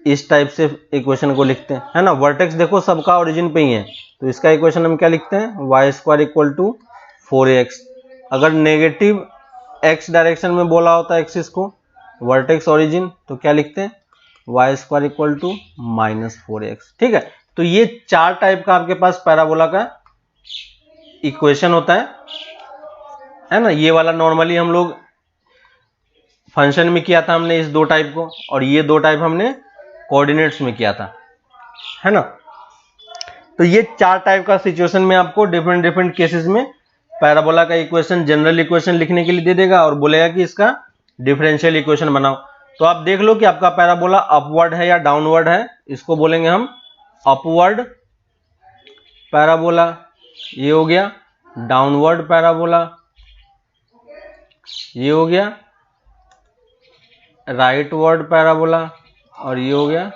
इस टाइप से इक्वेशन को लिखते हैं, है ना। वर्टेक्स देखो सबका ओरिजिन पे ही है, तो इसका इक्वेशन हम क्या लिखते हैं, Y square equal to 4ax। अगर नेगेटिव x डायरेक्शन में बोला होता एक्सिस को, वर्टेक्स ओरिजिन, तो क्या लिखते हैं, Y square equal to -4x। ठीक है, तो ये 4 टाइप का आपके पास पैराबोला का इक्वेशन होता है ना। ये वाला नॉर्मली हम लोग फंक्शन में किया था हमने इस 2 टाइप को, और ये 2 टाइप हमने कोऑर्डिनेट्स में किया था, है ना। तो ये 4 टाइप का सिचुएशन में आपको डिफरेंट केसेस में पैराबोला का इक्वेशन जनरल इक्वेशन लिखने के लिए दे देगा और बोलेगा कि इसका डिफरेंशियल इक्वेशन बनाओ। तो आप देख लो कि आपका पैराबोला अपवर्ड है या डाउनवर्ड है, इसको बोलेंगे हम अपवर्ड पैराबोला, ये हो गया डाउनवर्ड पैराबोला, ये हो गया राइटवर्ड पैराबोला, और ये हो गया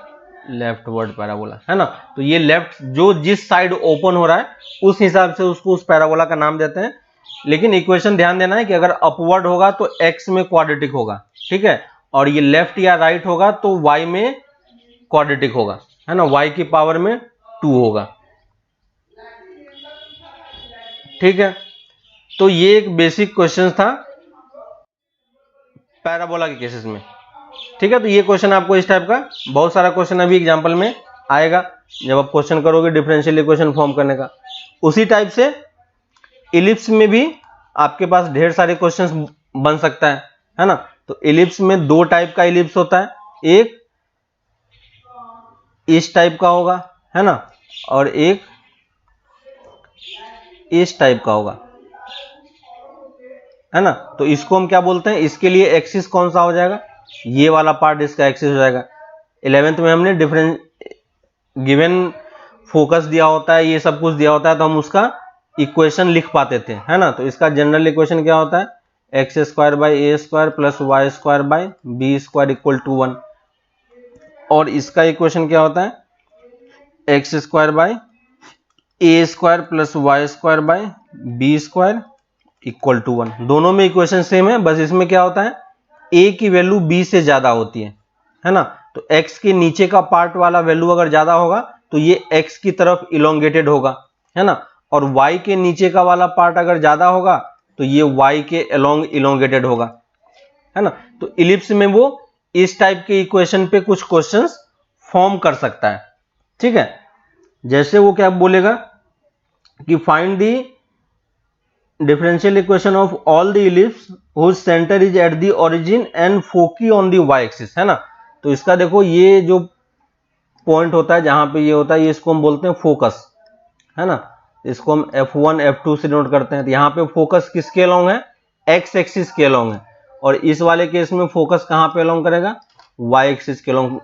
लेफ्टवर्ड पैराबोला, है ना। तो ये लेफ्ट जो जिस साइड ओपन हो रहा है उस हिसाब से उसको उस पैराबोला का नाम देते हैं। लेकिन इक्वेशन ध्यान देना है कि अगर अपवर्ड होगा तो x में क्वाड्रेटिक होगा, ठीक है, और ये लेफ्ट या राइट होगा तो y में क्वाड्रेटिक होगा, है ना, y की पावर में 2 होगा, ठीक है। तो ये एक बेसिक क्वेश्चन था पैराबोला के केसेस में, ठीक है। तो ये क्वेश्चन आपको इस टाइप का बहुत सारा क्वेश्चन अभी एग्जांपल में आएगा जब आप क्वेश्चन करोगे डिफरेंशियल इक्वेशन फॉर्म करने का। उसी टाइप से इलिप्स में भी आपके पास ढेर सारे क्वेश्चंस बन सकता है ना। तो इलिप्स में दो टाइप का इलिप्स होता है, एक इस टाइप का होगा, है ना, और एक इस टाइप का होगा, है ना। तो इसको हम क्या बोलते हैं, इसके लिए एक्सिस कौन सा हो जाएगा, ये वाला पार्ट इसका एक्सिस हो जाएगा। 11th में हमने डिफरेंट गिवन फोकस दिया होता है, ये सब कुछ दिया होता है, तो हम उसका इक्वेशन लिख पाते थे, है ना। तो इसका जनरल इक्वेशन क्या होता है, X square by A square plus Y square by B square equal to 1। और इसका इक्वेशन क्या होता है, X square by A square plus Y square by B square equal to 1। दोनों में इक्वेशन सेम है, बस इसमें क्या होता है, ए की वैल्यू बी से ज्यादा होती है ना। तो एक्स के नीचे का पार्ट वाला वैल्यू अगर ज्यादा होगा तो ये एक्स की तरफ इलोंगेटेड होगा, है ना, और y के नीचे का वाला पार्ट अगर ज्यादा होगा तो ये y के अलोंग इलोंगेटेड होगा, है ना। तो इलिप्स में वो इस टाइप के इक्वेशन पे कुछ क्वेश्चंस फॉर्म कर सकता है, ठीक है। जैसे वो क्या बोलेगा कि find the differential equation of all the ellipse whose centre is at the origin and foci on the y axis, है ना। तो इसका देखो ये जो पॉइंट होता है जहां पे ये होता है, ये इसको हम बोलते हैं फोकस, है ना। इसको हम F1 F2 से नोट करते हैं। तो यहाँ पे फोकस किसके अलोंग है, x एक्सिस के अलोंग है, और इस वाले केस में फोकस कहाँ पे अलोंग करेगा, y एक्सिस के अलोंग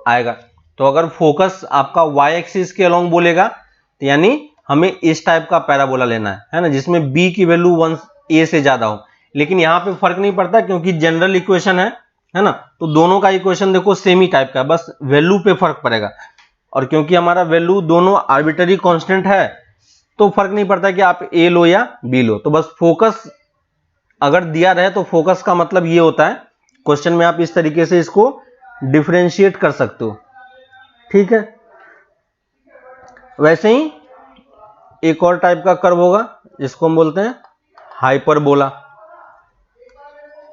आएगा। तो अगर फोकस आपका y एक्सिस के अलोंग बोलेगा तो यानी हमें इस टाइप का पैराबोला लेना है ना, जिसमें b की वैल्यू 1 a से ज्यादा हो। लेकिन यहाँ पे फर्क नहीं पड़ता क्योंकि जनरल इक्वेशन है ना, तो दोनों का इक्वेशन देखो सेम ही टाइप का है, बस वैल्यू पे फर्क पड़ेगा। और क्योंकि हमारा वैल्यू दोनों आर्बिटरी कांस्टेंट है तो फर्क नहीं पड़ता कि आप ए लो या बी लो। तो बस फोकस अगर दिया रहे तो फोकस का मतलब ये होता है, क्वेश्चन में आप इस तरीके से इसको डिफरेंशिएट कर सकते हो, ठीक है। वैसे ही एक और टाइप का कर्व होगा जिसको हम बोलते हैं हाइपरबोला,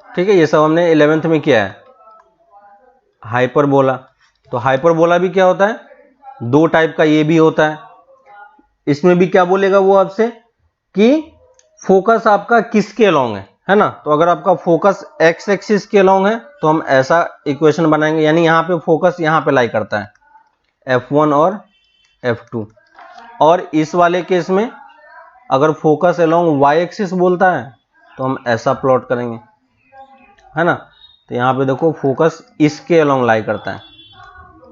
ठीक है। ये सब हमने 11th में किया है, हाइपरबोला। तो हाइपरबोला भी क्या होता है, दो टाइप का ये भी होता है। इसमें भी क्या बोलेगा वो आपसे कि फोकस आपका किसके अलोंग है ना। तो अगर आपका फोकस एक्स एक्सिस के अलोंग है तो हम ऐसा इक्वेशन बनाएंगे, यानी यहाँ पे फोकस यहाँ पे लाई करता है F1 और F2। और इस वाले केस में अगर फोकस अलोंग y एक्सिस बोलता है तो हम ऐसा प्लॉट करेंगे, है ना। तो यहाँ पे देखो फोकस इसके अलोंग लाई करता है,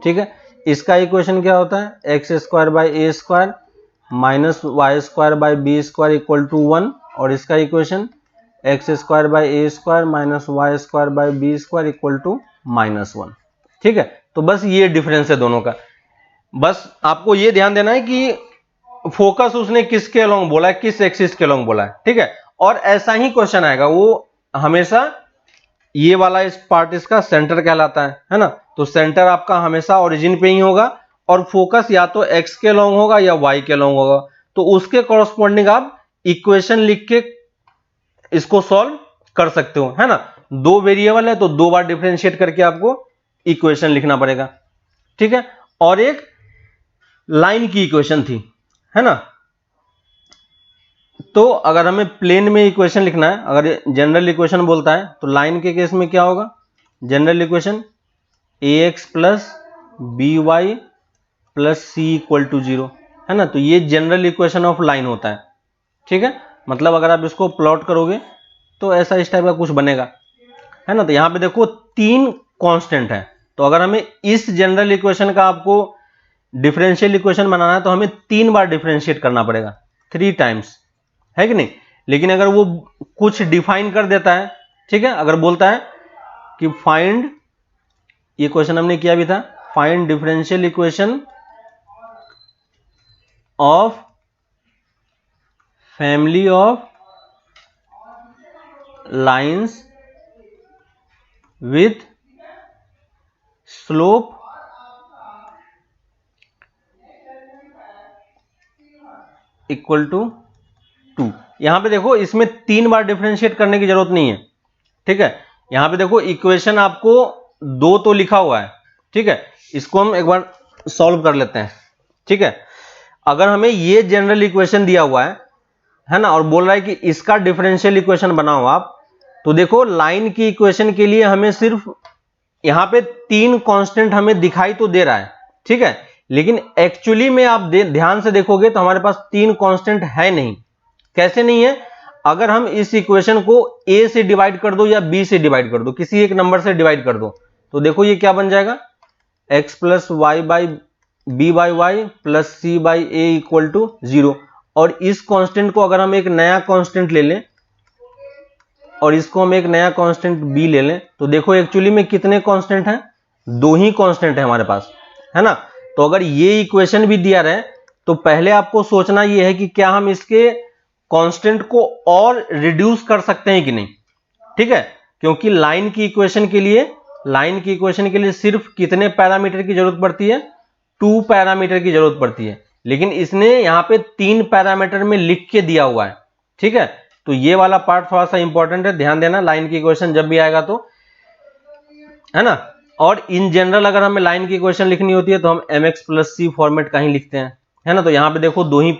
ठीक है। इसका इक्वेशन क्या होता है, X square by A square minus Y square by B square equal to 1। और इसका equation X square by A square minus Y square by B square equal to -1, ठीक है। तो बस ये डिफरेंस है दोनों का। बस आपको ये ध्यान देना है कि फोकस उसने किसके अलोंग बोला है, किस एक्सिस के अलोंग बोला है, ठीक है। और ऐसा ही क्वेश्चन आएगा, वो हमेशा ये वाला इस पार्ट इसका सेंटर कहलाता है ना। तो सेंटर आपका हमेशा ओरिजिन पे ही होगा और फोकस या तो x के अलोंग होगा या y के अलोंग होगा। तो उसके कॉरस्पॉन्डिंग आप इक्वेशन लिख के इसको सॉल्व कर सकते हो, है ना। दो वेरिएबल है तो दो बार डिफरेंशिएट करके आपको इक्वेशन लिखना पड़ेगा, ठीक है। और एक लाइन की इक्वेशन थी, है ना। तो अगर हमें प्लेन में इक्वेशन लिखना है, अगर जनरल इक्वेशन बोलता है तो लाइन के केस में क्या होगा, general equation ax plus B Y plus C equal to 0, है ना। तो ये जनरल इक्वेशन ऑफ लाइन होता है, ठीक है। मतलब अगर आप इसको प्लॉट करोगे तो ऐसा इस टाइप का कुछ बनेगा, है ना। तो यहां पे देखो 3 कांस्टेंट है, तो अगर हमें इस जनरल इक्वेशन का आपको डिफरेंशियल इक्वेशन बनाना है तो हमें 3 बार डिफरेंशिएट करना पड़ेगा, 3 टाइम्स, है कि नहीं। लेकिन अगर वो कुछ डिफाइन कर देता है, ठीक है, अगर बोलता है कि फाइंड, ये क्वेश्चन हमने किया भी था, find differential equation of family of lines with slope equal to 2। यहां पे देखो इसमें 3 बार डिफरेंशिएट करने की जरूरत नहीं है, ठीक है। यहां पे देखो इक्वेशन आपको 2 तो लिखा हुआ है, ठीक है। इसको हम एक बार सॉल्व कर लेते हैं, ठीक है। अगर हमें ये जनरल इक्वेशन दिया हुआ है ना, और बोल रहा है कि इसका डिफरेंशियल इक्वेशन बनाओ आप, तो देखो लाइन की इक्वेशन के लिए हमें सिर्फ यहां पे 3 कांस्टेंट हमें दिखाई तो दे रहा है, ठीक है, लेकिन एक्चुअली में आप ध्यान से देखोगे तो हमारे पास 3 कांस्टेंट है नहीं। कैसे नहीं है? अगर हम इस इक्वेशन को a से डिवाइड कर दो या b से डिवाइड कर दो, किसी एक नंबर से डिवाइड कर दो, तो देखो ये क्या बन जाएगा, x plus Y by B by Y plus C by A equal to 0। और इस कांस्टेंट को अगर हम एक नया कांस्टेंट ले लें और इसको हम एक नया कांस्टेंट b ले लें, तो देखो एक्चुअली में कितने कांस्टेंट हैं, 2 ही कांस्टेंट है हमारे पास, है ना। तो अगर ये इक्वेशन भी दिया रहे तो पहले आपको सोचना ये है कि क्या हम इसके कांस्टेंट को और रिड्यूस कर सकते हैं कि नहीं, ठीक है। क्योंकि लाइन की इक्वेशन के लिए सिर्फ कितने पैरामीटर की जरूरत पड़ती है, 2 पैरामीटर की जरूरत पड़ती है, लेकिन इसने यहां पे 3 पैरामीटर में लिख के दिया हुआ है, ठीक है। तो ये वाला पार्ट थोड़ा सा इंपॉर्टेंट है, ध्यान देना लाइन की इक्वेशन जब भी आएगा तो, है ना। और इन जनरल अगर हमें लाइन की इक्वेशन लिखनी होती है तो हम mx प्लस सी फॉर्मेट का ही लिखते हैं, है ना। तो यहां पे देखो 2 ही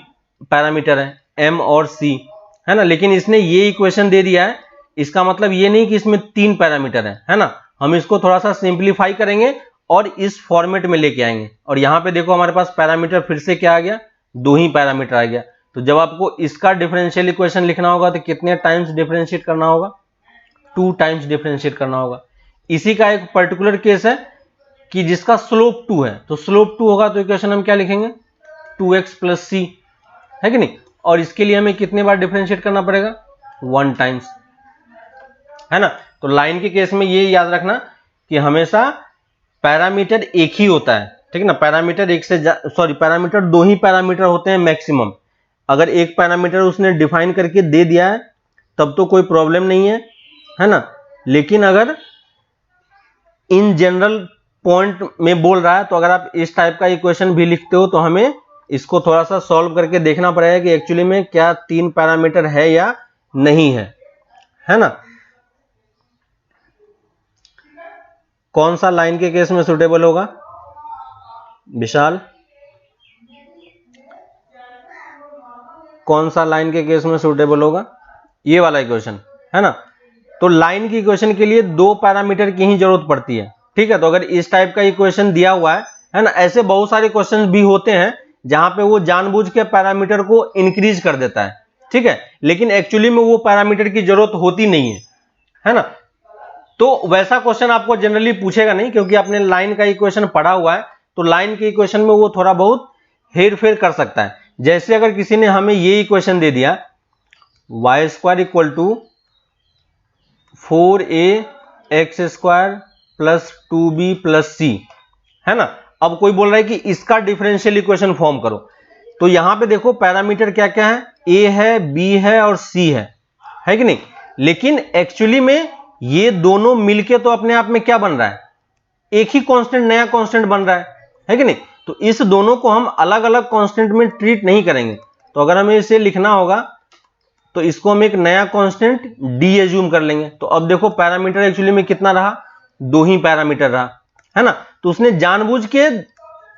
पैरामीटर है, m और c, है ना। लेकिन इसने ये इक्वेशन दे दिया है, इसका मतलब ये नहीं कि इसमें 3 पैरामीटर है ना। हम इसको थोड़ा सा सिंप्लीफाई करेंगे और इस फॉर्मेट में लेके आएंगे। और यहां पे देखो हमारे पास पैरामीटर फिर से क्या आ गया, 2 ही पैरामीटर आ गया। तो जब आपको इसका डिफरेंशियल इक्वेशन लिखना होगा तो कितने टाइम्स डिफरेंशिएट करना होगा, 2 टाइम्स डिफरेंशिएट करना होगा। इसी का एक पर्टिकुलर केस है कि जिसका स्लोप 2 है, तो स्लोप 2 होगा तो इक्वेशन हम क्या लिखेंगे, 2x प्लस सी, है कि नहीं। और इसके लिए हमें कितने बार डिफरेंशिएट करना पड़ेगा, 1 टाइम्स, है ना। तो लाइन के केस में ये याद रखना कि हमेशा पैरामीटर एक ही होता है, ठीक है ना। पैरामीटर 2 ही पैरामीटर होते हैं मैक्सिमम। अगर एक पैरामीटर उसने डिफाइन करके दे दिया है तब तो कोई प्रॉब्लम नहीं है ना। लेकिन अगर इन जनरल पॉइंट में बोल रहा है तो अगर आप इस टाइप का इक्वेशन भी लिखते हो तो हमें इसको थोड़ा सा सॉल्व करके देखना पड़ेगा कि एक्चुअली में क्या 3 पैरामीटर है या नहीं है ना। कौन सा लाइन के केस में सुटेबल होगा, विशाल, कौन सा लाइन के केस में सुटेबल होगा, ये वाला इक्वेशन, है ना। तो लाइन की इक्वेशन के लिए 2 पैरामीटर की ही जरूरत पड़ती है, ठीक है। तो अगर इस टाइप का इक्वेशन दिया हुआ है ना, ऐसे बहुत सारे क्वेश्चन भी होते हैं जहां पे वो जानबूझ के पैरामीटर को इंक्रीज कर देता है, ठीक है, लेकिन एक्चुअली में वो पैरामीटर की जरूरत होती नहीं है ना। तो वैसा क्वेश्चन आपको जनरली पूछेगा नहीं, क्योंकि आपने लाइन का इक्वेशन पढ़ा हुआ है। तो लाइन के इक्वेशन में वो थोड़ा बहुत हेर फेर कर सकता है। जैसे अगर किसी ने हमें ये इक्वेशन दे दिया, Y square equal to 4ax² plus 2b plus c, है ना। अब कोई बोल रहा है कि इसका डिफरेंशियल इक्वेशन फॉर्म करो, तो यहां पे देखो पैरामीटर क्या क्या है, a है, b है और c है कि नहीं। लेकिन एक्चुअली में ये दोनों मिलके तो अपने आप में क्या बन रहा है, एक ही कांस्टेंट, नया कांस्टेंट बन रहा है कि नहीं। तो इस दोनों को हम अलग अलग कांस्टेंट में ट्रीट नहीं करेंगे। तो अगर हमें इसे लिखना होगा तो इसको हम एक नया कांस्टेंट d एज्यूम कर लेंगे। तो अब देखो पैरामीटर एक्चुअली में कितना रहा, 2 ही पैरामीटर रहा, है ना। तो उसने जानबूझ के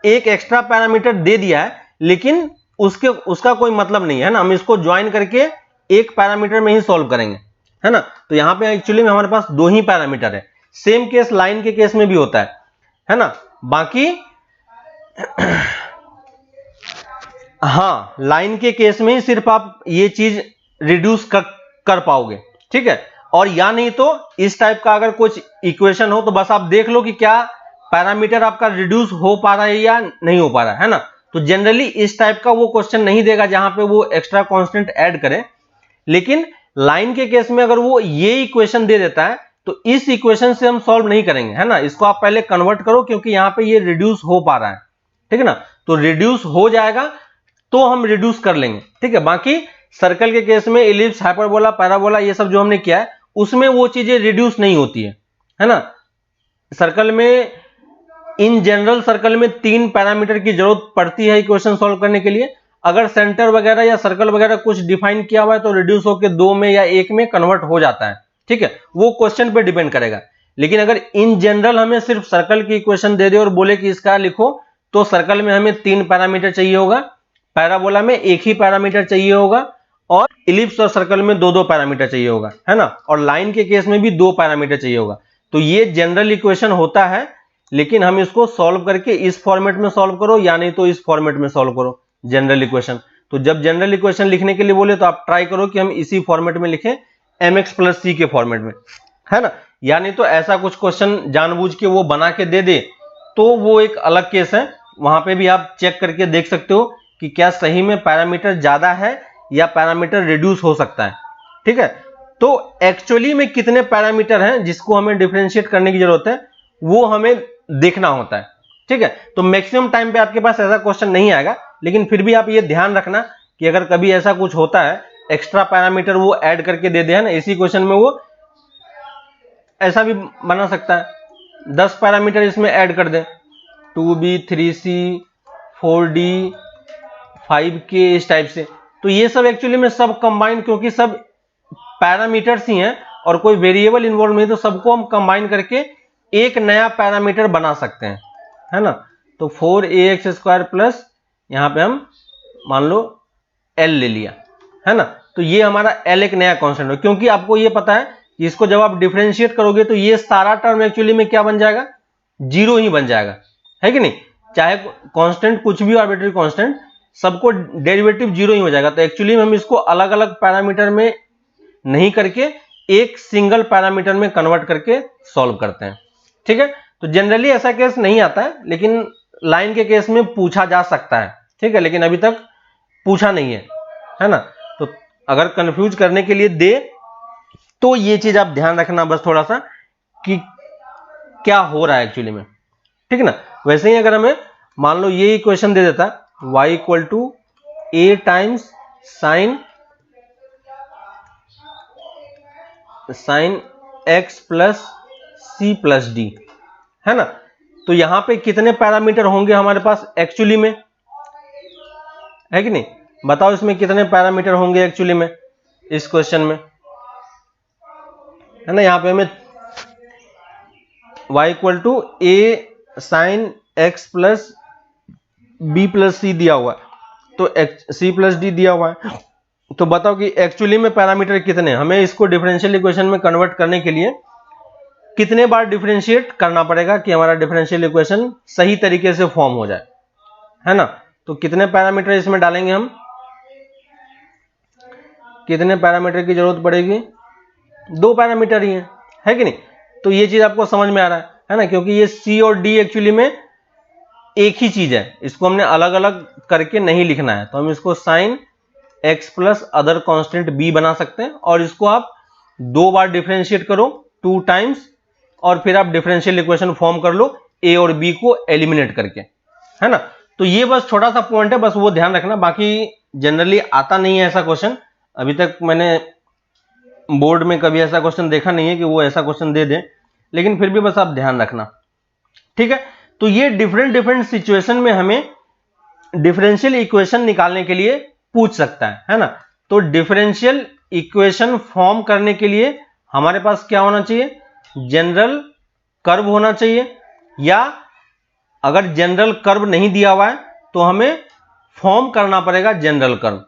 एक एक्स्ट्रा पैरामीटर दे दिया है, लेकिन उसका कोई मतलब नहीं है ना। हम इसको ज्वाइन करके एक पैरामीटर में ही सॉल्व करेंगे, है ना। तो यहां पे एक्चुअली में हमारे पास 2 ही पैरामीटर है। सेम केस लाइन के केस में भी होता है ना। बाकी हाँ, लाइन के केस में ही सिर्फ आप ये चीज रिड्यूस कर पाओगे, ठीक है। और या नहीं तो इस टाइप का अगर कुछ इक्वेशन हो तो बस आप देख लो कि क्या पैरामीटर आपका रिड्यूस हो पा रहा है या नहीं हो पा रहा है ना। तो जनरली इस टाइप का वो क्वेश्चन नहीं देगा जहां पे वो एक्स्ट्रा कांस्टेंट ऐड करे। लेकिन लाइन के केस में अगर वो ये इक्वेशन दे देता है तो इस इक्वेशन से हम सॉल्व नहीं करेंगे, है ना। इसको आप पहले कन्वर्ट करो, क्योंकि यहां पे ये रिड्यूस हो पा रहा है, ठीक है ना। तो रिड्यूस हो जाएगा तो हम रिड्यूस कर लेंगे, ठीक है। बाकी सर्कल के केस में इलिप्स, हाइपरबोला, पैराबोला ये सब जो हमने किया है उसमें वो चीजें रिड्यूस नहीं होती है ना। सर्कल में इन जनरल सर्कल में 3 पैरामीटर की जरूरत पड़ती है इक्वेशन सॉल्व करने के लिए। अगर सेंटर वगैरह या सर्कल वगैरह कुछ डिफाइन किया हुआ है तो रिड्यूस होकर 2 में या 1 में कन्वर्ट हो जाता है, ठीक है, वो क्वेश्चन पे डिपेंड करेगा। लेकिन अगर इन जनरल हमें सिर्फ सर्कल की इक्वेशन दे दे और बोले कि इसका लिखो, तो सर्कल में हमें 3 पैरामीटर चाहिए होगा, पैराबोला में 1 ही पैरामीटर चाहिए होगा, और इलिप्स और सर्कल में 2-2 पैरामीटर चाहिए होगा, है ना, और लाइन के केस में भी 2 पैरामीटर चाहिए होगा। तो ये जनरल इक्वेशन होता है, लेकिन हम इसको सॉल्व करके इस फॉर्मेट में सॉल्व करो या नहीं तो इस फॉर्मेट में सॉल्व करो जनरल इक्वेशन। तो जब जनरल इक्वेशन लिखने के लिए बोले तो आप ट्राई करो कि हम इसी फॉर्मेट में लिखें, mx प्लस c के फॉर्मेट में, है ना। या नहीं तो ऐसा कुछ क्वेश्चन जानबूझ के वो बना के दे दे तो वो एक अलग केस है, वहां पे भी आप चेक करके देख सकते हो कि क्या सही में पैरामीटर ज्यादा है या पैरामीटर रिड्यूस हो सकता है, ठीक है। तो एक्चुअली में कितने पैरामीटर हैं जिसको हमें डिफरेंशिएट करने की जरूरत है वो हमें देखना होता है, ठीक है। तो मैक्सिमम टाइम पे आपके पास ऐसा क्वेश्चन नहीं आएगा, लेकिन फिर भी आप ये ध्यान रखना कि अगर कभी ऐसा कुछ होता है एक्स्ट्रा पैरामीटर वो ऐड करके दे दे, है ना, इसी क्वेश्चन में वो ऐसा भी बना सकता है 10 पैरामीटर इसमें ऐड कर दे, 2b 3c 4d 5k इस टाइप से। तो ये सब एक्चुअली में सब कंबाइन, क्योंकि सब पैरामीटर्स ही हैं और कोई वेरिएबल इन्वॉल्व नहीं, तो सबको हम कंबाइन करके एक नया पैरामीटर बना सकते हैं, है ना। तो 4ax² प्लस यहां पे हम मान लो l ले लिया, है ना। तो ये हमारा l एक नया कांस्टेंट है, क्योंकि आपको ये पता है कि इसको जब आप डिफरेंशिएट करोगे तो ये सारा टर्म एक्चुअली में क्या बन जाएगा, 0 ही बन जाएगा, है कि नहीं। चाहे कांस्टेंट कुछ भी, आर्बिट्ररी कांस्टेंट, सबको डेरिवेटिव 0 ही हो जाएगा। तो एक्चुअली में हम इसको अलग अलग पैरामीटर में नहीं करके एक सिंगल पैरामीटर में कन्वर्ट करके सॉल्व करते हैं, ठीक है। तो जनरली ऐसा केस नहीं आता है, लेकिन लाइन के केस में पूछा जा सकता है, ठीक है, लेकिन अभी तक पूछा नहीं है ना। तो अगर कंफ्यूज करने के लिए दे तो ये चीज आप ध्यान रखना बस थोड़ा सा कि क्या हो रहा है एक्चुअली में, ठीक है ना। वैसे ही अगर हमें मान लो ये इक्वेशन दे देता y equal to a times sine x plus c plus d, है ना। तो यहां पे कितने पैरामीटर होंगे हमारे पास एक्चुअली में, है कि नहीं, बताओ इसमें कितने पैरामीटर होंगे एक्चुअली में इस क्वेश्चन में, है ना। यहां पे हमें y equal to a sine x plus b plus c दिया हुआ है, तो c प्लस d दिया हुआ है। तो बताओ कि एक्चुअली में पैरामीटर कितने, हमें इसको डिफरेंशियल इक्वेशन में कन्वर्ट करने के लिए कितने बार डिफरेंशिएट करना पड़ेगा कि हमारा डिफरेंशियल इक्वेशन सही तरीके से फॉर्म हो जाए, है ना। तो कितने पैरामीटर इसमें डालेंगे हम, कितने पैरामीटर की जरूरत पड़ेगी, 2 पैरामीटर ही है कि नहीं। तो ये चीज आपको समझ में आ रहा है ना, क्योंकि ये c और d एक्चुअली में एक ही चीज है, इसको हमने अलग अलग करके नहीं लिखना है। तो हम इसको sine x plus other constant b बना सकते हैं, और इसको आप 2 बार डिफरेंशिएट करो 2 टाइम्स, और फिर आप डिफरेंशियल इक्वेशन फॉर्म कर लो a और b को एलिमिनेट करके, है ना। तो ये बस छोटा सा पॉइंट है, बस वो ध्यान रखना। बाकी जनरली आता नहीं है ऐसा क्वेश्चन, अभी तक मैंने बोर्ड में कभी ऐसा क्वेश्चन देखा नहीं है कि वो ऐसा क्वेश्चन दे दें, लेकिन फिर भी बस आप ध्यान रखना, ठीक है। तो ये डिफरेंट सिचुएशन में हमें डिफरेंशियल इक्वेशन निकालने के लिए पूछ सकता है ना। तो डिफरेंशियल इक्वेशन फॉर्म करने के लिए हमारे पास क्या होना चाहिए, जनरल कर्व होना चाहिए, या अगर जनरल कर्व नहीं दिया हुआ है तो हमें फॉर्म करना पड़ेगा जनरल कर्व,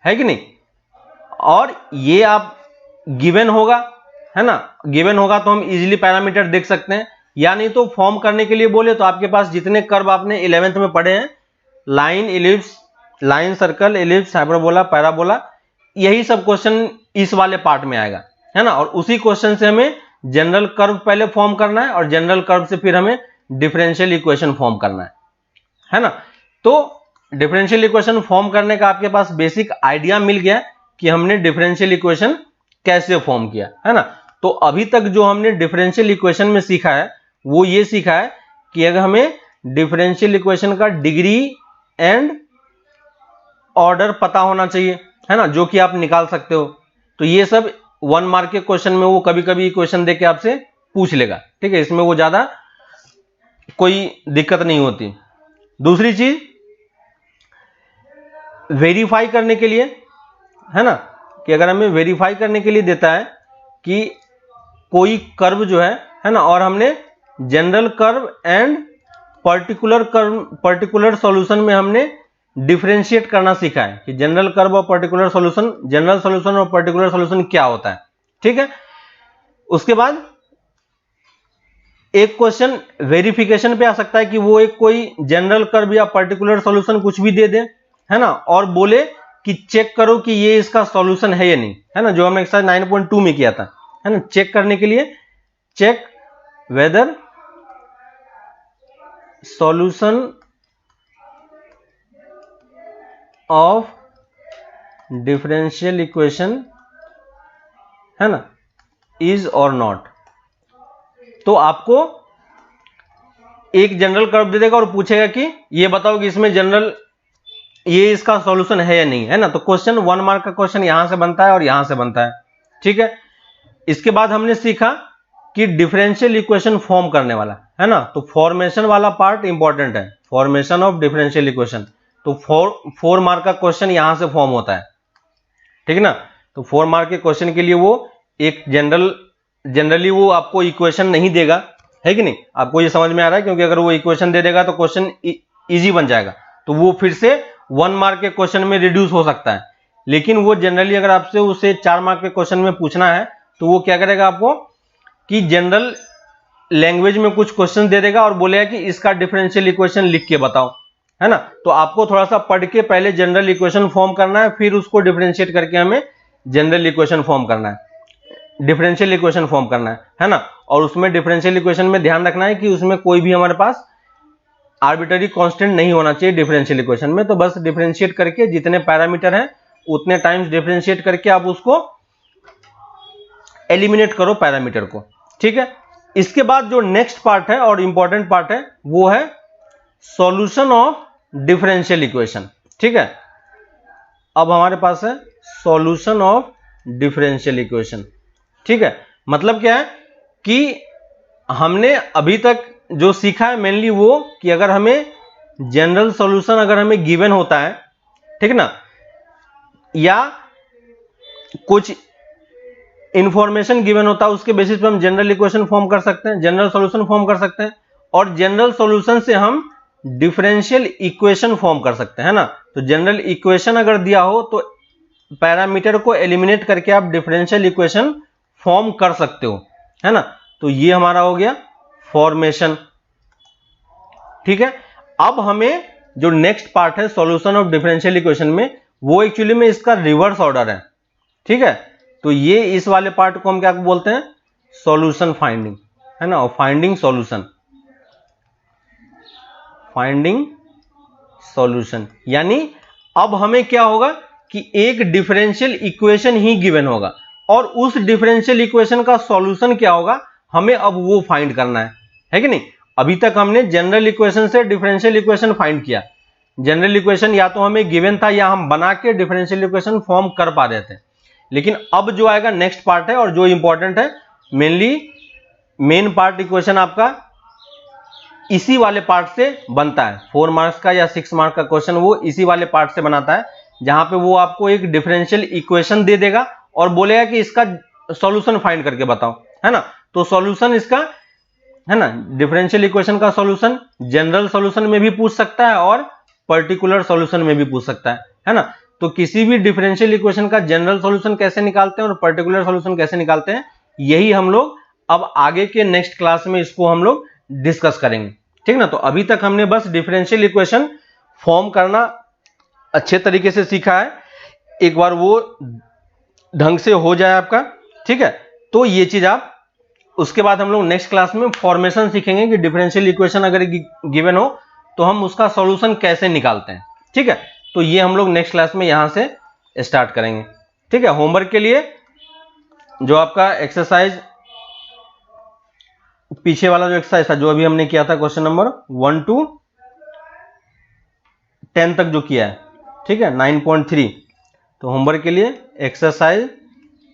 है कि नहीं। और ये आप गिवन होगा, है ना, गिवन होगा तो हम इजीली पैरामीटर देख सकते हैं, या नहीं तो फॉर्म करने के लिए बोले तो आपके पास जितने कर्व आपने 11th में पढ़े हैं, line, ellipse, line, circle, ellipse, hyperbola, parabola, यही सब क्वेश्चन इस वाले पार्ट में आएगा, है ना। और उसी क्वेश्चन से हमें जनरल कर्व पहले फॉर्म करना है, और जनरल कर्व से फिर हमें डिफरेंशियल इक्वेशन फॉर्म करना है ना। तो डिफरेंशियल इक्वेशन फॉर्म करने का आपके पास बेसिक आइडिया मिल गया कि हमने डिफरेंशियल इक्वेशन कैसे फॉर्म किया, है ना। तो अभी तक जो हमने डिफरेंशियल इक्वेशन में सीखा है वो ये सीखा है कि अगर हमें डिफरेंशियल इक्वेशन का डिग्री एंड ऑर्डर पता होना चाहिए, है ना, जो कि आप निकाल सकते हो। तो ये सब 1 मार्क के क्वेश्चन में वो कभी कभी क्वेश्चन देके आपसे पूछ लेगा, ठीक है, इसमें वो ज्यादा कोई दिक्कत नहीं होती। दूसरी चीज, वेरीफाई करने के लिए, है ना, कि अगर हमें वेरीफाई करने के लिए देता है कि कोई कर्व जो है ना, और हमने general curve and particular solution में हमने डिफरेंशिएट करना सीखा है कि जनरल कर्व और पर्टिकुलर सॉल्यूशन, जनरल सॉल्यूशन और पर्टिकुलर सॉल्यूशन क्या होता है, ठीक है। उसके बाद एक क्वेश्चन वेरिफिकेशन पे आ सकता है कि वो एक कोई जनरल कर्व या पर्टिकुलर सॉल्यूशन कुछ भी दे दे, है ना, और बोले कि चेक करो कि ये इसका सॉल्यूशन है या नहीं, है ना, जो हमने एक्सरसाइज 9.2 में किया था, है ना, चेक करने के लिए, check whether solution of differential equation, है ना, इज और नॉट। तो आपको एक जनरल कर्व दे देगा और पूछेगा कि ये बताओ कि इसमें जनरल ये इसका सॉल्यूशन है या नहीं, है ना। तो क्वेश्चन 1 मार्क का क्वेश्चन यहां से बनता है और यहां से बनता है, ठीक है। इसके बाद हमने सीखा कि डिफरेंशियल इक्वेशन फॉर्म करने वाला, है ना, तो फॉर्मेशन वाला पार्ट इंपॉर्टेंट है, फॉर्मेशन ऑफ डिफरेंशियल इक्वेशन। तो 4 मार्क का क्वेश्चन यहां से फॉर्म होता है, ठीक है ना। तो 4 मार्क के क्वेश्चन के लिए वो एक जनरली वो आपको इक्वेशन नहीं देगा, है कि नहीं, आपको ये समझ में आ रहा है, क्योंकि अगर वो इक्वेशन दे देगा तो क्वेश्चन इजी बन जाएगा, तो वो फिर से 1 मार्क के क्वेश्चन में रिड्यूस हो सकता है। लेकिन वो जनरली अगर आपसे उसे 4 मार्क के क्वेश्चन में पूछना है तो वो क्या करेगा आपको कि जनरल लैंग्वेज में कुछ क्वेश्चन दे देगा और बोलेगा कि इसका डिफरेंशियल इक्वेशन लिख के बताओ, है ना। तो आपको थोड़ा सा पढ़ के पहले जनरल इक्वेशन फॉर्म करना है, फिर उसको डिफरेंशिएट करके हमें जनरल इक्वेशन फॉर्म करना है, डिफरेंशियल इक्वेशन फॉर्म करना है ना। और उसमें डिफरेंशियल इक्वेशन में ध्यान रखना है कि उसमें कोई भी हमारे पास आर्बिट्ररी कांस्टेंट नहीं होना चाहिए डिफरेंशियल इक्वेशन में। तो बस डिफरेंशिएट करके जितने पैरामीटर हैं उतने टाइम्स डिफरेंशिएट करके आप उसको एलिमिनेट करो पैरामीटर को, ठीक है। इसके बाद जो नेक्स्ट पार्ट है और इंपॉर्टेंट पार्ट है वो है सॉल्यूशन ऑफ डिफरेंशियल इक्वेशन, ठीक है। अब हमारे पास है सॉल्यूशन ऑफ डिफरेंशियल इक्वेशन, ठीक है। मतलब क्या है कि हमने अभी तक जो सीखा है मेनली वो कि अगर हमें जनरल सॉल्यूशन अगर हमें गिवन होता है, ठीक ना, या कुछ इंफॉर्मेशन गिवन होता है उसके बेसिस पे हम जनरल इक्वेशन फॉर्म कर सकते हैं, जनरल सॉल्यूशन फॉर्म कर सकते हैं, और जनरल सॉल्यूशन से हम डिफरेंशियल इक्वेशन फॉर्म कर सकते हैं, है ना। तो जनरल इक्वेशन अगर दिया हो तो पैरामीटर को एलिमिनेट करके आप डिफरेंशियल इक्वेशन फॉर्म कर सकते हो, है ना। तो ये हमारा हो गया फॉर्मेशन, ठीक है। अब हमें जो नेक्स्ट पार्ट है सॉल्यूशन ऑफ डिफरेंशियल इक्वेशन में, वो एक्चुअली में इसका रिवर्स ऑर्डर है, ठीक है। तो ये इस वाले पार्ट को हम क्या बोलते हैं, सॉल्यूशन फाइंडिंग, है ना, और फाइंडिंग सॉल्यूशन, फाइंडिंग सॉल्यूशन। यानी अब हमें क्या होगा कि एक डिफरेंशियल इक्वेशन ही गिवन होगा और उस डिफरेंशियल इक्वेशन का सॉल्यूशन क्या होगा हमें अब वो फाइंड करना है कि नहीं। अभी तक हमने जनरल इक्वेशन से डिफरेंशियल इक्वेशन फाइंड किया, जनरल इक्वेशन या तो हमें गिवन था या हम बना के डिफरेंशियल इक्वेशन फॉर्म कर पा रहे थे। लेकिन अब जो आएगा नेक्स्ट पार्ट है और जो इंपॉर्टेंट है, मेन पार्ट इक्वेशन आपका इसी वाले पार्ट से बनता है। 4 मार्क्स का या 6 मार्क्स का क्वेश्चन वो इसी वाले पार्ट से बनाता है, जहां पे वो आपको एक डिफरेंशियल इक्वेशन दे देगा और बोलेगा कि इसका सॉल्यूशन फाइंड करके बताओ, है ना। तो सॉल्यूशन इसका, है ना, डिफरेंशियल इक्वेशन का सॉल्यूशन जनरल सॉल्यूशन में भी पूछ सकता है और पर्टिकुलर सॉल्यूशन में भी पूछ सकता है ना। तो किसी भी डिफरेंशियल इक्वेशन का जनरल सॉल्यूशन कैसे निकालते हैं और पर्टिकुलर सॉल्यूशन कैसे निकालते हैं, यही हम लोग अब आगे के नेक्स्ट क्लास में इसको हम लोग डिस्कस करेंगे, ठीक ना। तो अभी तक हमने बस डिफरेंशियल इक्वेशन फॉर्म करना अच्छे तरीके से सीखा है। एक बार वो ढंग से हो जाए आपका, ठीक है, तो ये चीज आप, उसके बाद हम लोग नेक्स्ट क्लास में फॉर्मेशन सीखेंगे कि डिफरेंशियल इक्वेशन अगर गिवन हो तो हम उसका सॉल्यूशन कैसे निकालते हैं, ठीक है। तो ये हम लोग नेक्स्ट क्लास में यहां से स्टार्ट करेंगे, ठीक है। होमवर्क के लिए जो आपका एक्सरसाइज पीछे वाला जो एक्सरसाइज था जो अभी हमने किया था क्वेश्चन नंबर 1 to 10 तक जो किया है, ठीक है, 9.3, तो होमवर्क के लिए एक्सरसाइज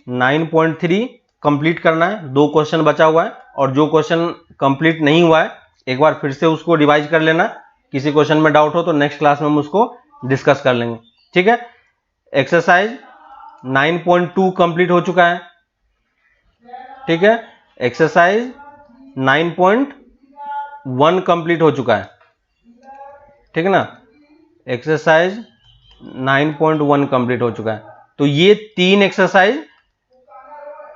9.3 कंप्लीट करना है। 2 क्वेश्चन बचा हुआ है और जो क्वेश्चन कंप्लीट नहीं हुआ है एक बार फिर से उसको रिवाइज कर लेना। किसी क्वेश्चन में डाउट हो तो नेक्स्ट क्लास में हम उसको डिस्कस कर लेंगे, ठीक है। एक्सरसाइज 9.2 कंप्लीट हो चुका है, ठीक है। एक्सरसाइज 9.1 कंप्लीट हो चुका है, ठीक है ना। एक्सरसाइज 9.1 कंप्लीट हो चुका है। तो ये 3 एक्सरसाइज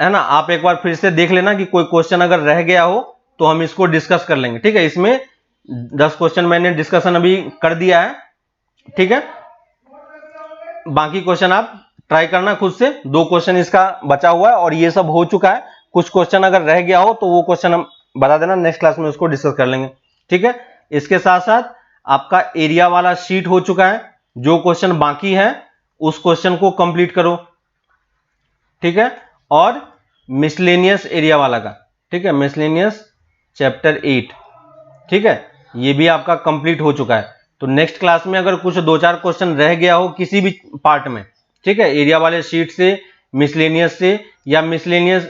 है ना, आप एक बार फिर से देख लेना कि कोई क्वेश्चन अगर रह गया हो तो हम इसको डिस्कस कर लेंगे, ठीक है। इसमें 10 क्वेश्चन मैंने डिस्कशन अभी कर दिया है, ठीक है। बाकी क्वेश्चन आप ट्राई करना खुद से। 2 क्वेश्चन इसका बचा हुआ है और ये सब हो चुका है। कुछ क्वेश्चन अगर रह गया हो तो वो क्वेश्चन हम बता देना, नेक्स्ट क्लास में उसको डिस्कस कर लेंगे, ठीक है। इसके साथ साथ आपका एरिया वाला शीट हो चुका है। जो क्वेश्चन बाकी है उस क्वेश्चन को कंप्लीट करो, ठीक है। और मिसलेनियस एरिया वाला का, ठीक है, मिसलेनियस चैप्टर 8, ठीक है, ये भी आपका कंप्लीट हो चुका है। तो नेक्स्ट क्लास में अगर कुछ 2-4 क्वेश्चन रह गया हो किसी भी पार्ट में, ठीक है, एरिया वाले शीट से, मिसलेनियस से, या मिसलेनियस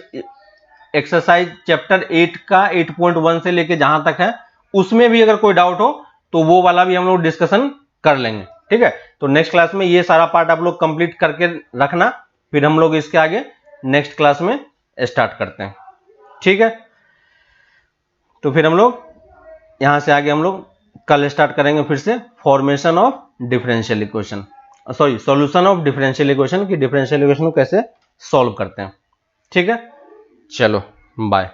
एक्सरसाइज चैप्टर 8 का 8.1 से लेके जहां तक है उसमें भी अगर कोई डाउट हो तो वो वाला भी हम लोग डिस्कशन कर लेंगे, ठीक है। तो नेक्स्ट क्लास में ये सारा पार्ट आप लोग कंप्लीट करके रखना, फिर हम लोग इसके आगे नेक्स्ट क्लास में स्टार्ट करते हैं, ठीक है। तो फिर हम लोग यहां से आगे हम लोग कल स्टार्ट करेंगे फिर से formation of differential equation, sorry solution of differential equation, की डिफरेंशियल इक्वेशन को कैसे सॉल्व करते हैं, ठीक है। चलो बाय।